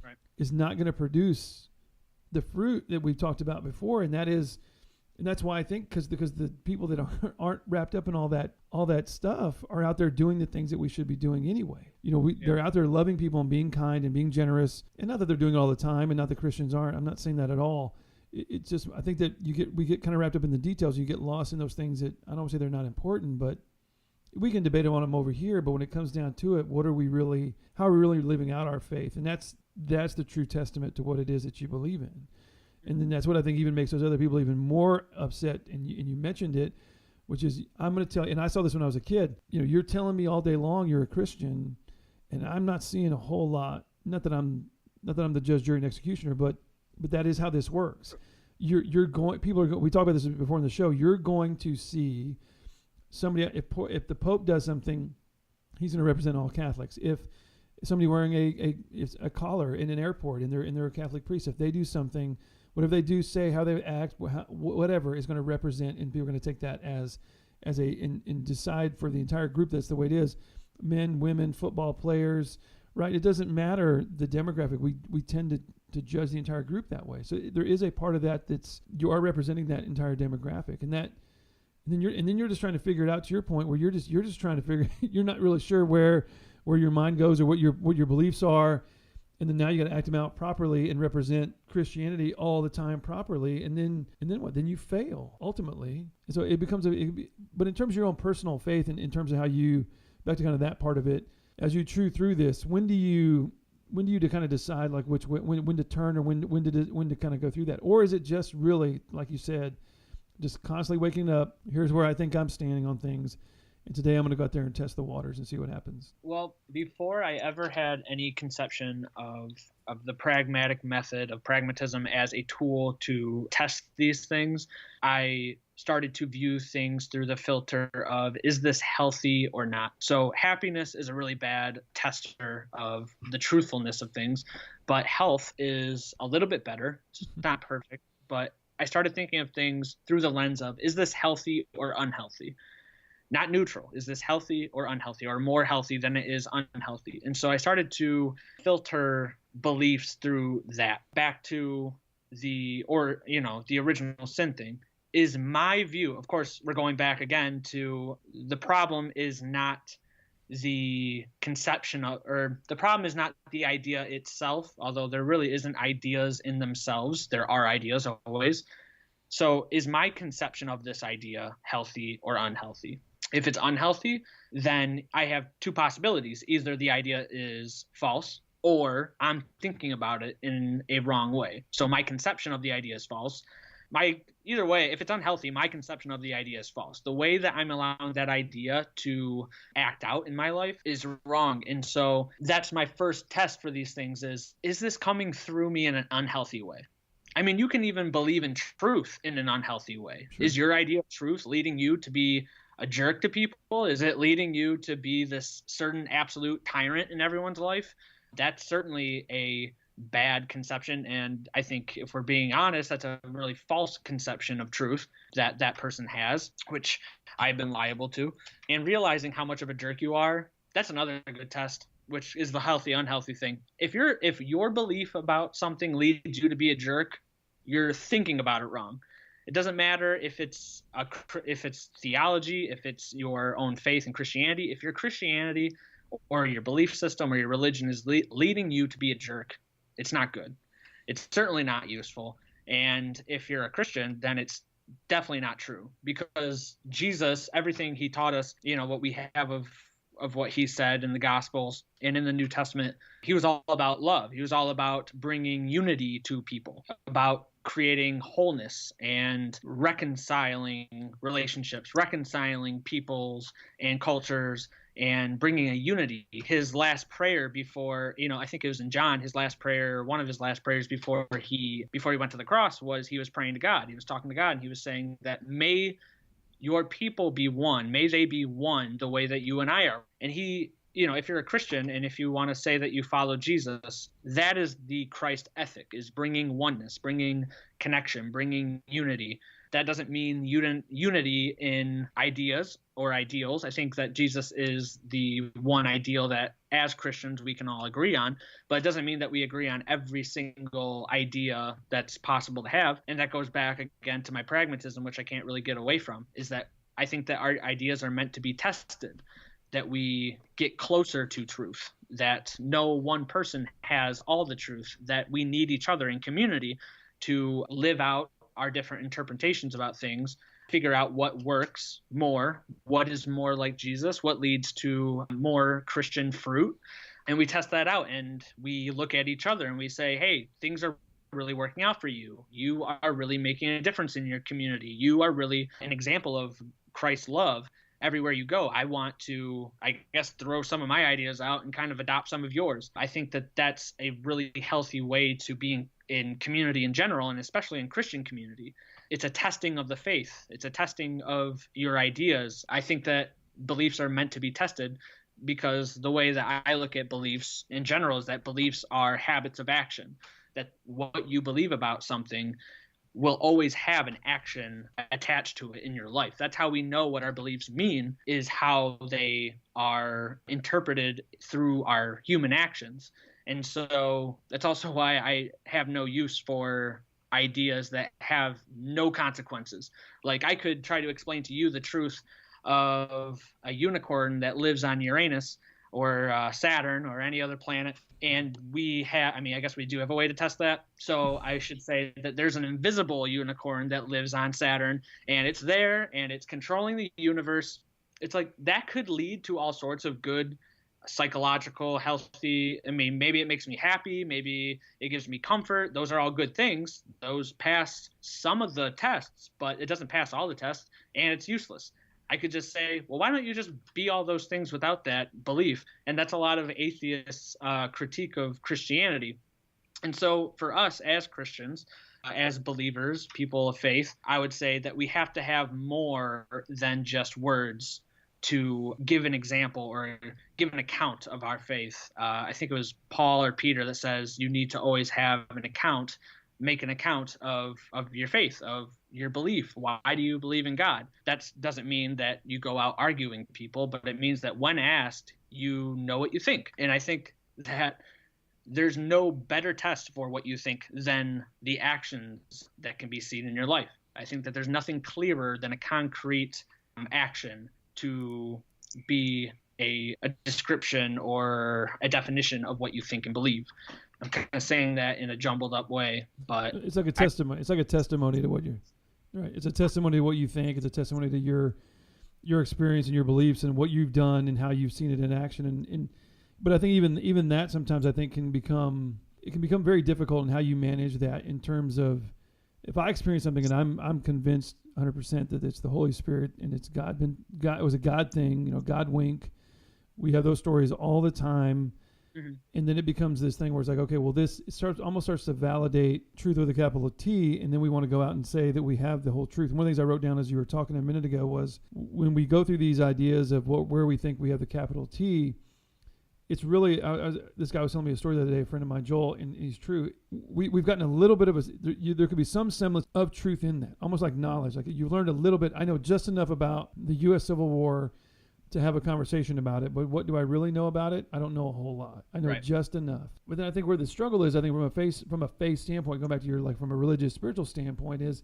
right, is not going to produce the fruit that we've talked about before, and that's why I think because the people that aren't wrapped up in all that stuff are out there doing the things that we should be doing anyway. They're out there loving people and being kind and being generous, and not that they're doing it all the time, and not that Christians aren't. I'm not saying that at all. It's just, I think that we get kind of wrapped up in the details. You get lost in those things that, I don't want to say they're not important, but we can debate on them over here. But when it comes down to it, how are we really living out our faith? And that's the true testament to what it is that you believe in. And then that's what I think even makes those other people even more upset. And you mentioned it, which is, I'm going to tell you, and I saw this when I was a kid, you're telling me all day long you're a Christian, and I'm not seeing a whole lot, not that I'm the judge, jury, and executioner, but that is how this works. We talked about this before in the show, you're going to see somebody, if the Pope does something, he's going to represent all Catholics. If somebody wearing a collar in an airport and they're a Catholic priest, if they do something, whatever they do, say, how they act, whatever is going to represent, and people are going to take that and decide for the entire group that's the way it is. Men, women, football players, right? It doesn't matter the demographic. We tend to judge the entire group that way. So there is a part of that you are representing that entire demographic, and then you're just trying to figure it out, to your point, where you're just trying to figure, you're not really sure where your mind goes or what your beliefs are, and then now you got to act them out properly and represent Christianity all the time properly, and then what? Then you fail ultimately. And so it becomes but in terms of your own personal faith, and in terms of how you, back to kind of that part of it, as you chew through this, when do you to kind of decide like when to turn, or when to kind of go through that? Or is it just really, like you said, just constantly waking up, here's where I think I'm standing on things, and today I'm going to go out there and test the waters and see what happens? Well, before I ever had any conception of the pragmatic method of pragmatism as a tool to test these things, I started to view things through the filter of, is this healthy or not? So happiness is a really bad tester of the truthfulness of things, but health is a little bit better. It's not perfect, but I started thinking of things through the lens of, is this healthy or unhealthy? Not neutral. Is this healthy or unhealthy, or more healthy than it is unhealthy? And so I started to filter beliefs through that. Back to the original sin thing. Is my view, of course, we're going back again to, the problem is not the conception of, or the problem is not the idea itself, although there really isn't ideas in themselves. There are ideas always. So is my conception of this idea healthy or unhealthy? If it's unhealthy, then I have two possibilities. Either the idea is false, or I'm thinking about it in a wrong way. So my conception of the idea is false. Either way, if it's unhealthy, my conception of the idea is false. The way that I'm allowing that idea to act out in my life is wrong. And so that's my first test for these things is this coming through me in an unhealthy way? I mean, you can even believe in truth in an unhealthy way. Sure. Is your idea of truth leading you to be a jerk to people? Is it leading you to be this certain absolute tyrant in everyone's life? That's certainly a bad conception. And I think if we're being honest, that's a really false conception of truth that that person has, which I've been liable to. And realizing how much of a jerk you are, that's another good test, which is the healthy, unhealthy thing. If your belief about something leads you to be a jerk, you're thinking about it wrong. It doesn't matter if it's theology, if it's your own faith in Christianity. If your Christianity or your belief system or your religion is leading you to be a jerk, it's not good. It's certainly not useful. And if you're a Christian, then it's definitely not true, because Jesus, everything he taught us, what we have of what he said in the Gospels and in the New Testament, he was all about love. He was all about bringing unity to people, about creating wholeness and reconciling relationships, reconciling peoples and cultures, and bringing a unity. His last prayer before, I think it was in John, his last prayer, one of his last prayers before he went to the cross, was he was praying to God. He was talking to God, and he was saying that may your people be one, may they be one the way that you and I are. And he, if you're a Christian and if you want to say that you follow Jesus, that is the Christ ethic, is bringing oneness, bringing connection, bringing unity. That doesn't mean unity in ideas or ideals. I think that Jesus is the one ideal that as Christians we can all agree on, but it doesn't mean that we agree on every single idea that's possible to have. And that goes back again to my pragmatism, which I can't really get away from, is that I think that our ideas are meant to be tested, that we get closer to truth, that no one person has all the truth, that we need each other in community to live out our different interpretations about things, figure out what works more, what is more like Jesus, what leads to more Christian fruit. And we test that out, and we look at each other and we say, hey, things are really working out for you. You are really making a difference in your community. You are really an example of Christ's love everywhere you go. I want to, throw some of my ideas out and kind of adopt some of yours. I think that that's a really healthy way to be in community in general, and especially in Christian community. It's a testing of the faith. It's a testing of your ideas. I think that beliefs are meant to be tested, because the way that I look at beliefs in general is that beliefs are habits of action, that what you believe about something will always have an action attached to it in your life. That's how we know what our beliefs mean, is how they are interpreted through our human actions. And so that's also why I have no use for ideas that have no consequences. Like, I could try to explain to you the truth of a unicorn that lives on Uranus or Saturn or any other planet, and we have, I guess we do have a way to test that. So I should say that there's an invisible unicorn that lives on Saturn, and it's there, and it's controlling the universe. It's like, that could lead to all sorts of good psychological, healthy, maybe it makes me happy, maybe it gives me comfort. Those are all good things. Those pass some of the tests, but it doesn't pass all the tests, and it's useless. I could just say, well, why don't you just be all those things without that belief? And that's a lot of atheists' critique of Christianity. And so for us as Christians, as believers, people of faith, I would say that we have to have more than just words to give an example or give an account of our faith. I think it was Paul or Peter that says you need to always have an account, make an account of your faith, of your belief. Why do you believe in God? That doesn't mean that you go out arguing people, but it means that when asked, you know what you think. And I think that there's no better test for what you think than the actions that can be seen in your life. I think that there's nothing clearer than a concrete action to be a description or a definition of what you think and believe. I'm kind of saying that in a jumbled up way, but it's like a testimony. It's like a testimony to what you're right. It's a testimony to what you think. It's a testimony to your experience and your beliefs and what you've done and how you've seen it in action. And but I think even that sometimes I think can become very difficult in how you manage that, in terms of, if I experience something and I'm convinced 100% that it's the Holy Spirit and it's God, it was a God thing, God wink. We have those stories all the time. Mm-hmm. And then it becomes this thing where it's like, okay, well, this almost starts to validate truth with a capital T, and then we want to go out and say that we have the whole truth. And one of the things I wrote down as you were talking a minute ago was, when we go through these ideas of where we think we have the capital T, it's really, this guy was telling me a story the other day, a friend of mine, Joel, and he's true. We've gotten a little bit of there could be some semblance of truth in that, almost like knowledge. Like you've learned a little bit. I know just enough about the U.S. Civil War to have a conversation about it, but what do I really know about it? I don't know a whole lot. I know just enough. But then I think where the struggle is, I think from a faith standpoint, going back to your, like, from a religious, spiritual standpoint is,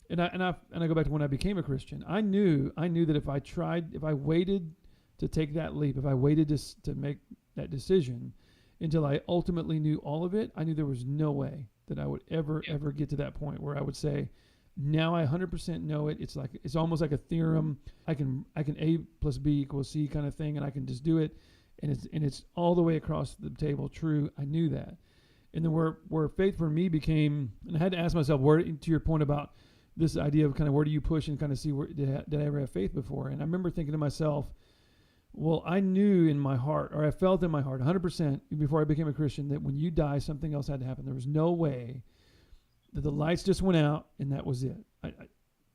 and I go back to when I became a Christian, I knew that if I waited to take that leap, if I waited to make that decision until I ultimately knew all of it, I knew there was no way that I would ever get to that point where I would say, now I 100% know it. It's almost like a theorem. I can A plus B equals C kind of thing, and I can just do it, and it's all the way across the table true. I knew that, and then where faith for me became, and I had to ask myself, where, to your point about this idea of kind of where do you push and kind of see where did I ever have faith before? And I remember thinking to myself, well, I knew in my heart, or I felt in my heart 100% before I became a Christian, that when you die, something else had to happen. There was no way that the lights just went out and that was it.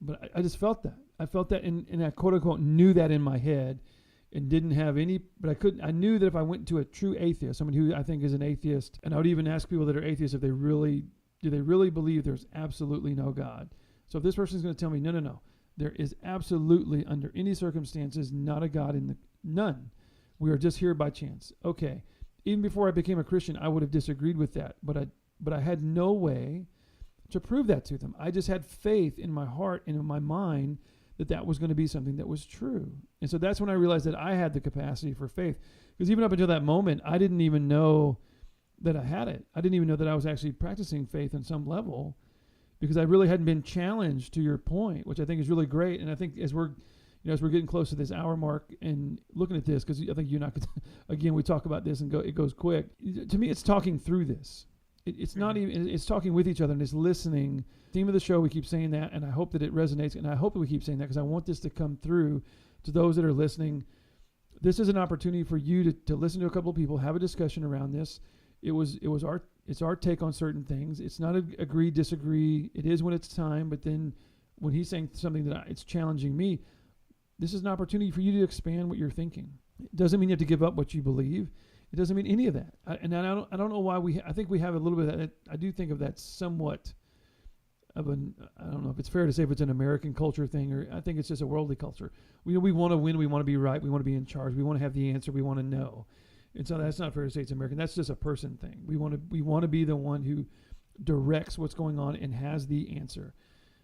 But I just felt that. I felt that, and I quote unquote knew that in my head, and didn't have any, but I knew that if I went to a true atheist, someone who I think is an atheist, and I would even ask people that are atheists if do they really believe there's absolutely no God? So if this person is going to tell me, no, there is absolutely, under any circumstances, not a God none. We are just here by chance. Okay. Even before I became a Christian, I would have disagreed with that, but I had no way to prove that to them. I just had faith in my heart and in my mind that was going to be something that was true. And so that's when I realized that I had the capacity for faith. Because even up until that moment, I didn't even know that I had it. I didn't even know that I was actually practicing faith on some level, because I really hadn't been challenged, to your point, which I think is really great. And I think as we're getting close to this hour mark and looking at this, because I think you're not, again, we talk about this and it goes quick. To me, it's talking through this. It's not even, it's talking with each other and it's listening. Theme of the show, we keep saying that, and I hope that it resonates, and I hope that we keep saying that, because I want this to come through to those that are listening. This is an opportunity for you to listen to a couple of people, have a discussion around this. It's our take on certain things. It's not agree, disagree. It is when it's time, but then when he's saying something that it's challenging me, this is an opportunity for you to expand what you're thinking. It doesn't mean you have to give up what you believe. It doesn't mean any of that. I don't know why I think we have a little bit of that. I do think of that somewhat of I don't know if it's fair to say if it's an American culture thing, or I think it's just a worldly culture. We want to win. We want to be right. We want to be in charge. We want to have the answer. We want to know. And so that's not fair to say it's American. That's just a person thing. We want to be the one who directs what's going on and has the answer.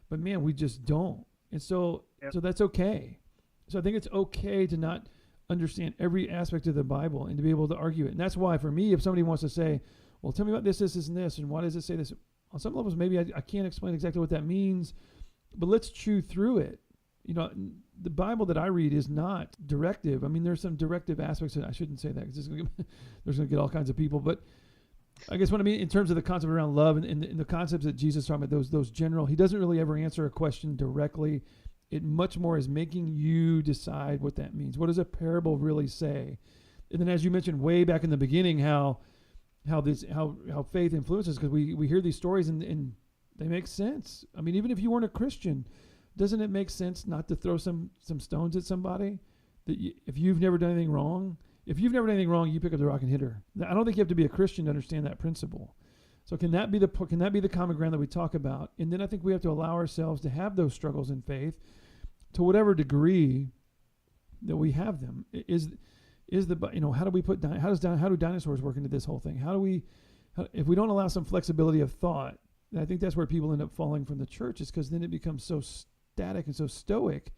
But man, we just don't. And so that's okay. So I think it's okay to not understand every aspect of the Bible and to be able to argue it. And that's why, for me, if somebody wants to say, well, tell me about this, and this, and why does it say this? On some levels, maybe I can't explain exactly what that means, but let's chew through it. The Bible that I read is not directive. I mean, there's some directive aspects. I shouldn't say that, because there's going to get all kinds of people. But I guess what I mean in terms of the concept around love and the concepts that Jesus is talking about, those general, he doesn't really ever answer a question directly. It much more is making you decide what that means. What does a parable really say? And then, as you mentioned way back in the beginning, how faith influences, because we hear these stories and they make sense. I mean, even if you weren't a Christian, doesn't it make sense not to throw some stones at somebody? If you've never done anything wrong, you pick up the rock and hit her. I don't think you have to be a Christian to understand that principle. So can that be the common ground that we talk about? And then I think we have to allow ourselves to have those struggles in faith to whatever degree that we have them. How do dinosaurs work into this whole thing? If we don't allow some flexibility of thought, and I think that's where people end up falling from the church, is because then it becomes so static and so stoic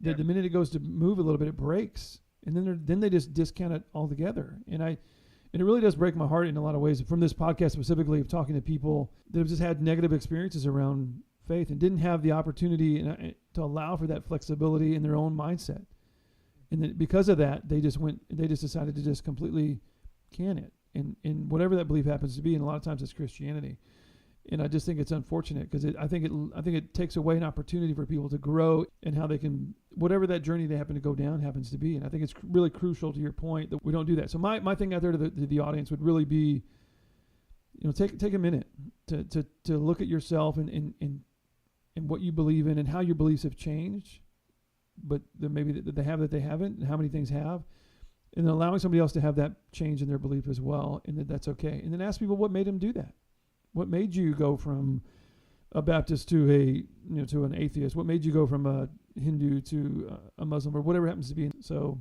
that the minute it goes to move a little bit, it breaks, and then they just discount it altogether. And it really does break my heart in a lot of ways, from this podcast specifically, of talking to people that have just had negative experiences around faith and didn't have the opportunity to allow for that flexibility in their own mindset. And then because of that, they just decided to just completely can it. And whatever that belief happens to be, and a lot of times it's Christianity. And I just think it's unfortunate, because I think it takes away an opportunity for people to grow and how they can, whatever that journey they happen to go down happens to be. And I think it's really crucial, to your point, that we don't do that. So my thing out there to the audience would really be, take a minute to look at yourself and what you believe in and how your beliefs have changed, but maybe that they haven't, and how many things have. and then allowing somebody else to have that change in their belief as well, and that's okay. And then ask people what made them do that. What made you go from a Baptist to to an atheist? What made you go from a Hindu to a Muslim, or whatever happens to be? So,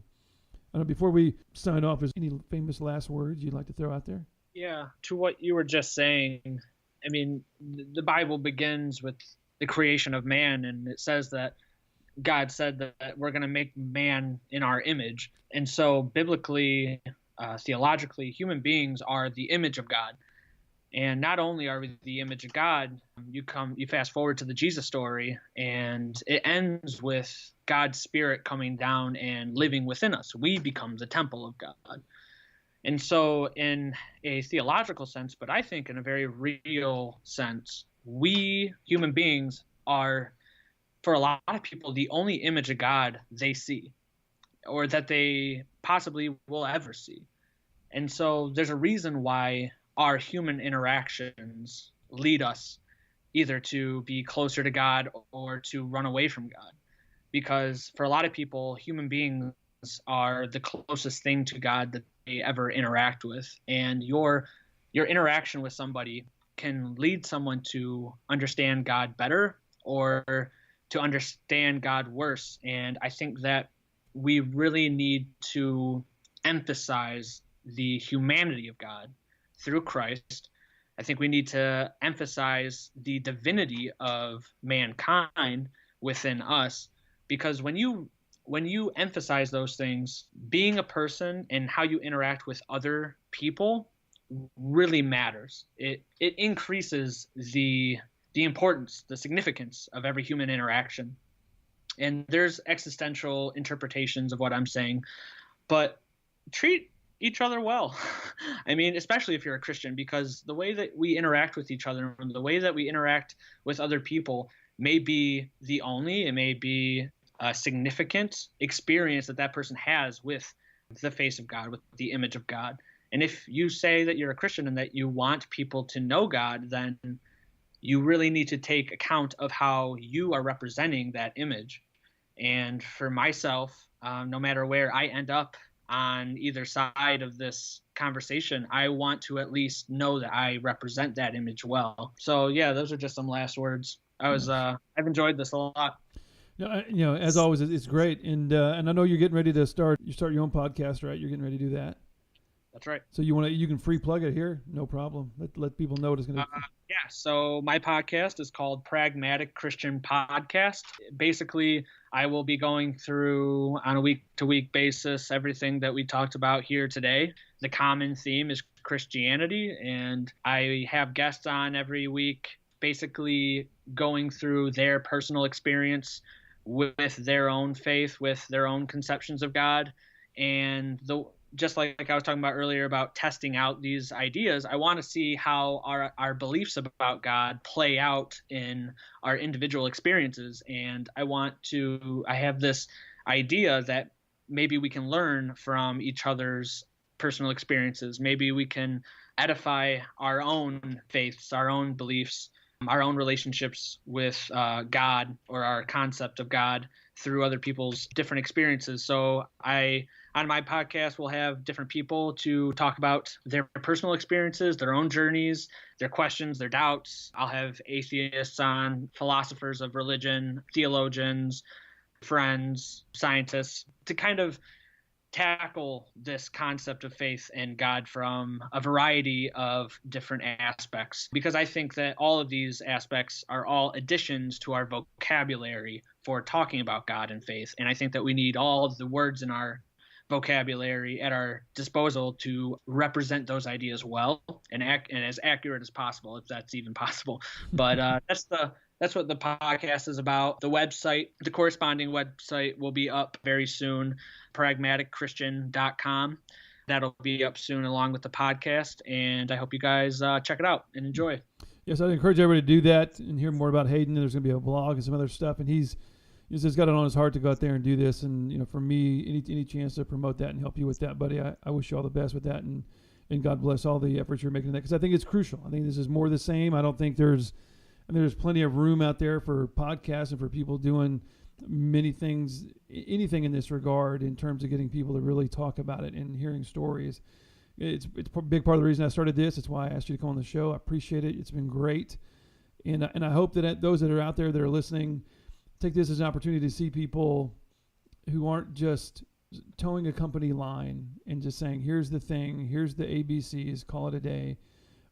I don't know, before we sign off, is any famous last words you'd like to throw out there? Yeah, to what you were just saying, I mean, the Bible begins with the creation of man, and it says that God said that we're going to make man in our image. And so biblically, theologically, human beings are the image of God. And not only are we the image of God, you fast forward to the Jesus story, and it ends with God's Spirit coming down and living within us. We become the temple of God. And so in a theological sense, but I think in a very real sense, we human beings are, for a lot of people, the only image of God they see, or that they possibly will ever see. And so there's a reason why our human interactions lead us either to be closer to God or to run away from God. Because for a lot of people, human beings are the closest thing to God that they ever interact with. And your interaction with somebody can lead someone to understand God better or to understand God worse. And I think that we really need to emphasize the humanity of God through Christ. I think we need to emphasize the divinity of mankind within us, because when you emphasize those things, being a person and how you interact with other people really matters. It increases the importance, the significance of every human interaction. And there's existential interpretations of what I'm saying, but treat each other well. I mean, especially if you're a Christian, because the way that we interact with each other and the way that we interact with other people may be the only, it may be a significant experience that person has with the face of God, with the image of God. And if you say that you're a Christian and that you want people to know God, then you really need to take account of how you are representing that image. And for myself, no matter where I end up on either side of this conversation, I want to at least know that I represent that image well. So yeah, those are just some last words. I've enjoyed this a lot. No, as always, it's great. And I know you're getting ready to start your own podcast, right? You're getting ready to do that. That's right. So you can free plug it here, no problem. Let people know what it's going to be. Yeah. So my podcast is called Pragmatic Christian Podcast. Basically, I will be going through on a week-to-week basis everything that we talked about here today. The common theme is Christianity, and I have guests on every week, basically going through their personal experience with their own faith, with their own conceptions of God, and just like I was talking about earlier about testing out these ideas, I want to see how our beliefs about God play out in our individual experiences. And I have this idea that maybe we can learn from each other's personal experiences. Maybe we can edify our own faiths, our own beliefs, our own relationships with God, or our concept of God, through other people's different experiences. So on my podcast, we'll have different people to talk about their personal experiences, their own journeys, their questions, their doubts. I'll have atheists on, philosophers of religion, theologians, friends, scientists, to kind of tackle this concept of faith and God from a variety of different aspects, because I think that all of these aspects are all additions to our vocabulary for talking about God and faith. And I think that we need all of the words in our vocabulary at our disposal to represent those ideas well and as accurate as possible, if that's even possible. But that's what the podcast is about. The corresponding website will be up very soon, pragmaticchristian.com. That'll be up soon along with the podcast, and I hope you guys check it out and enjoy. Yes, I'd encourage everybody to do that and hear more about Hayden. There's going to be a blog and some other stuff, and he's just got it on his heart to go out there and do this. And for me, any chance to promote that and help you with that, buddy, I wish you all the best with that, and God bless all the efforts you're making in that, because I think it's crucial. I think this is more the same. I don't think there's plenty of room out there for podcasts and for people doing many things, anything in this regard in terms of getting people to really talk about it and hearing stories. It's a big part of the reason I started this. It's why I asked you to come on the show. I appreciate it. It's been great. And I hope that those that are out there that are listening take this as an opportunity to see people who aren't just towing a company line and just saying, here's the thing, here's the ABCs, call it a day.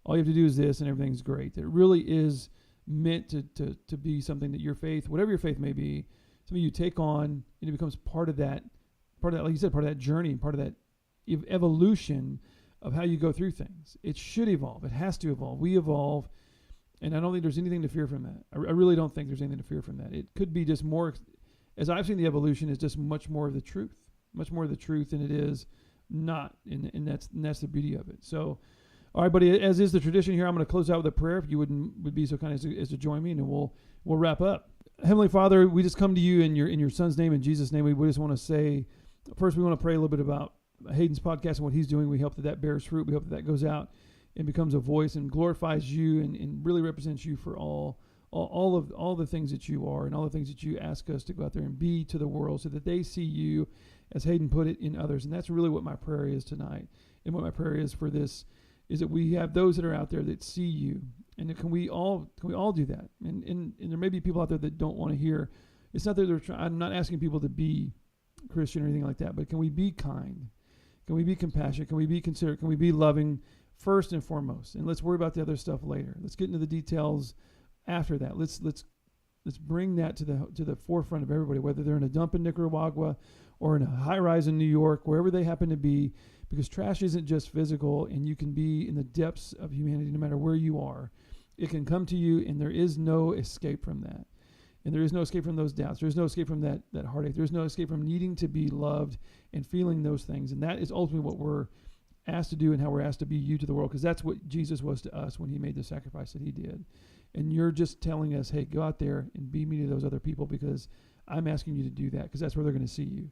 All you have to do is this and everything's great. It really is meant to be something that your faith, whatever your faith may be, something you take on and it becomes part of that, like you said, part of that journey, part of that evolution of how you go through things. It should evolve. It has to evolve. We evolve. And I don't think there's anything to fear from that. I really don't think there's anything to fear from that. It could be just more, as I've seen the evolution, is just much more of the truth than it is not. And that's the beauty of it. So, all right, buddy, as is the tradition here, I'm going to close out with a prayer. If you would be so kind as to join me, and we'll wrap up. Heavenly Father, we just come to you in your Son's name, in Jesus' name. We just want to say, first, we want to pray a little bit about Hayden's podcast and what he's doing. We hope that bears fruit. We hope that goes out and becomes a voice and glorifies you and really represents you for all the things that you are and all the things that you ask us to go out there and be to the world so that they see you, as Hayden put it, in others. And that's really what my prayer is tonight. And what my prayer is for this is that we have those that are out there that see you. And can we all do that? And there may be people out there that don't want to hear. It's not that I'm not asking people to be Christian or anything like that, but can we be kind? Can we be compassionate? Can we be considerate? Can we be loving first and foremost? And let's worry about the other stuff later. Let's get into the details after that. Let's bring that to the forefront of everybody, whether they're in a dump in Nicaragua or in a high rise in New York, wherever they happen to be, because trash isn't just physical, and you can be in the depths of humanity no matter where you are. It can come to you, and there is no escape from that. And there is no escape from those doubts. There's no escape from that heartache. There's no escape from needing to be loved and feeling those things. And that is ultimately what we're asked to do and how we're asked to be you to the world, because that's what Jesus was to us when he made the sacrifice that he did. And you're just telling us, hey, go out there and be me to those other people, because I'm asking you to do that, because that's where they're going to see you.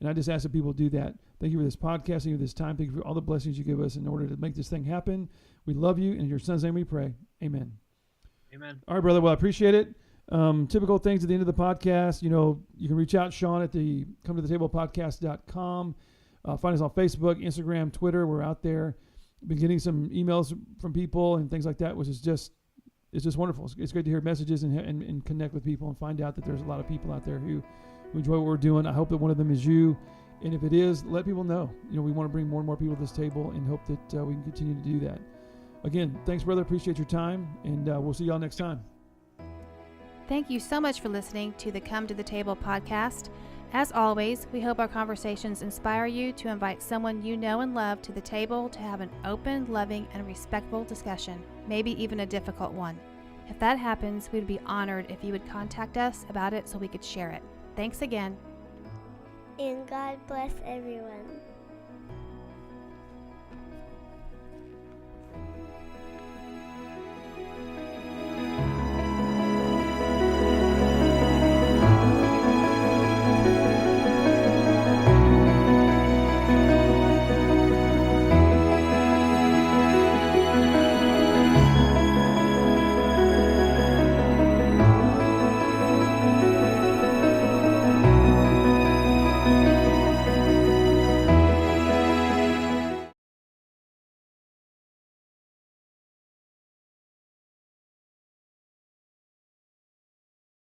And I just ask that people do that. Thank you for this podcast. Thank you for this time. Thank you for all the blessings you give us in order to make this thing happen. We love you. In your Son's name we pray. Amen. Amen. All right, brother. Well, I appreciate it. Typical things at the end of the podcast. You can reach out, Sean, at the cometothetablepodcast.com. Find us on Facebook, Instagram, Twitter. We're out there. Been getting some emails from people and things like that, which is just wonderful. It's great to hear messages and connect with people and find out that there's a lot of people out there who enjoy what we're doing. I hope that one of them is you. And if it is, let people know. We want to bring more and more people to this table and hope that we can continue to do that. Again, thanks, brother. Appreciate your time. And we'll see y'all next time. Thank you so much for listening to the Come to the Table podcast. As always, we hope our conversations inspire you to invite someone you know and love to the table to have an open, loving, and respectful discussion, maybe even a difficult one. If that happens, we'd be honored if you would contact us about it so we could share it. Thanks again. And God bless everyone.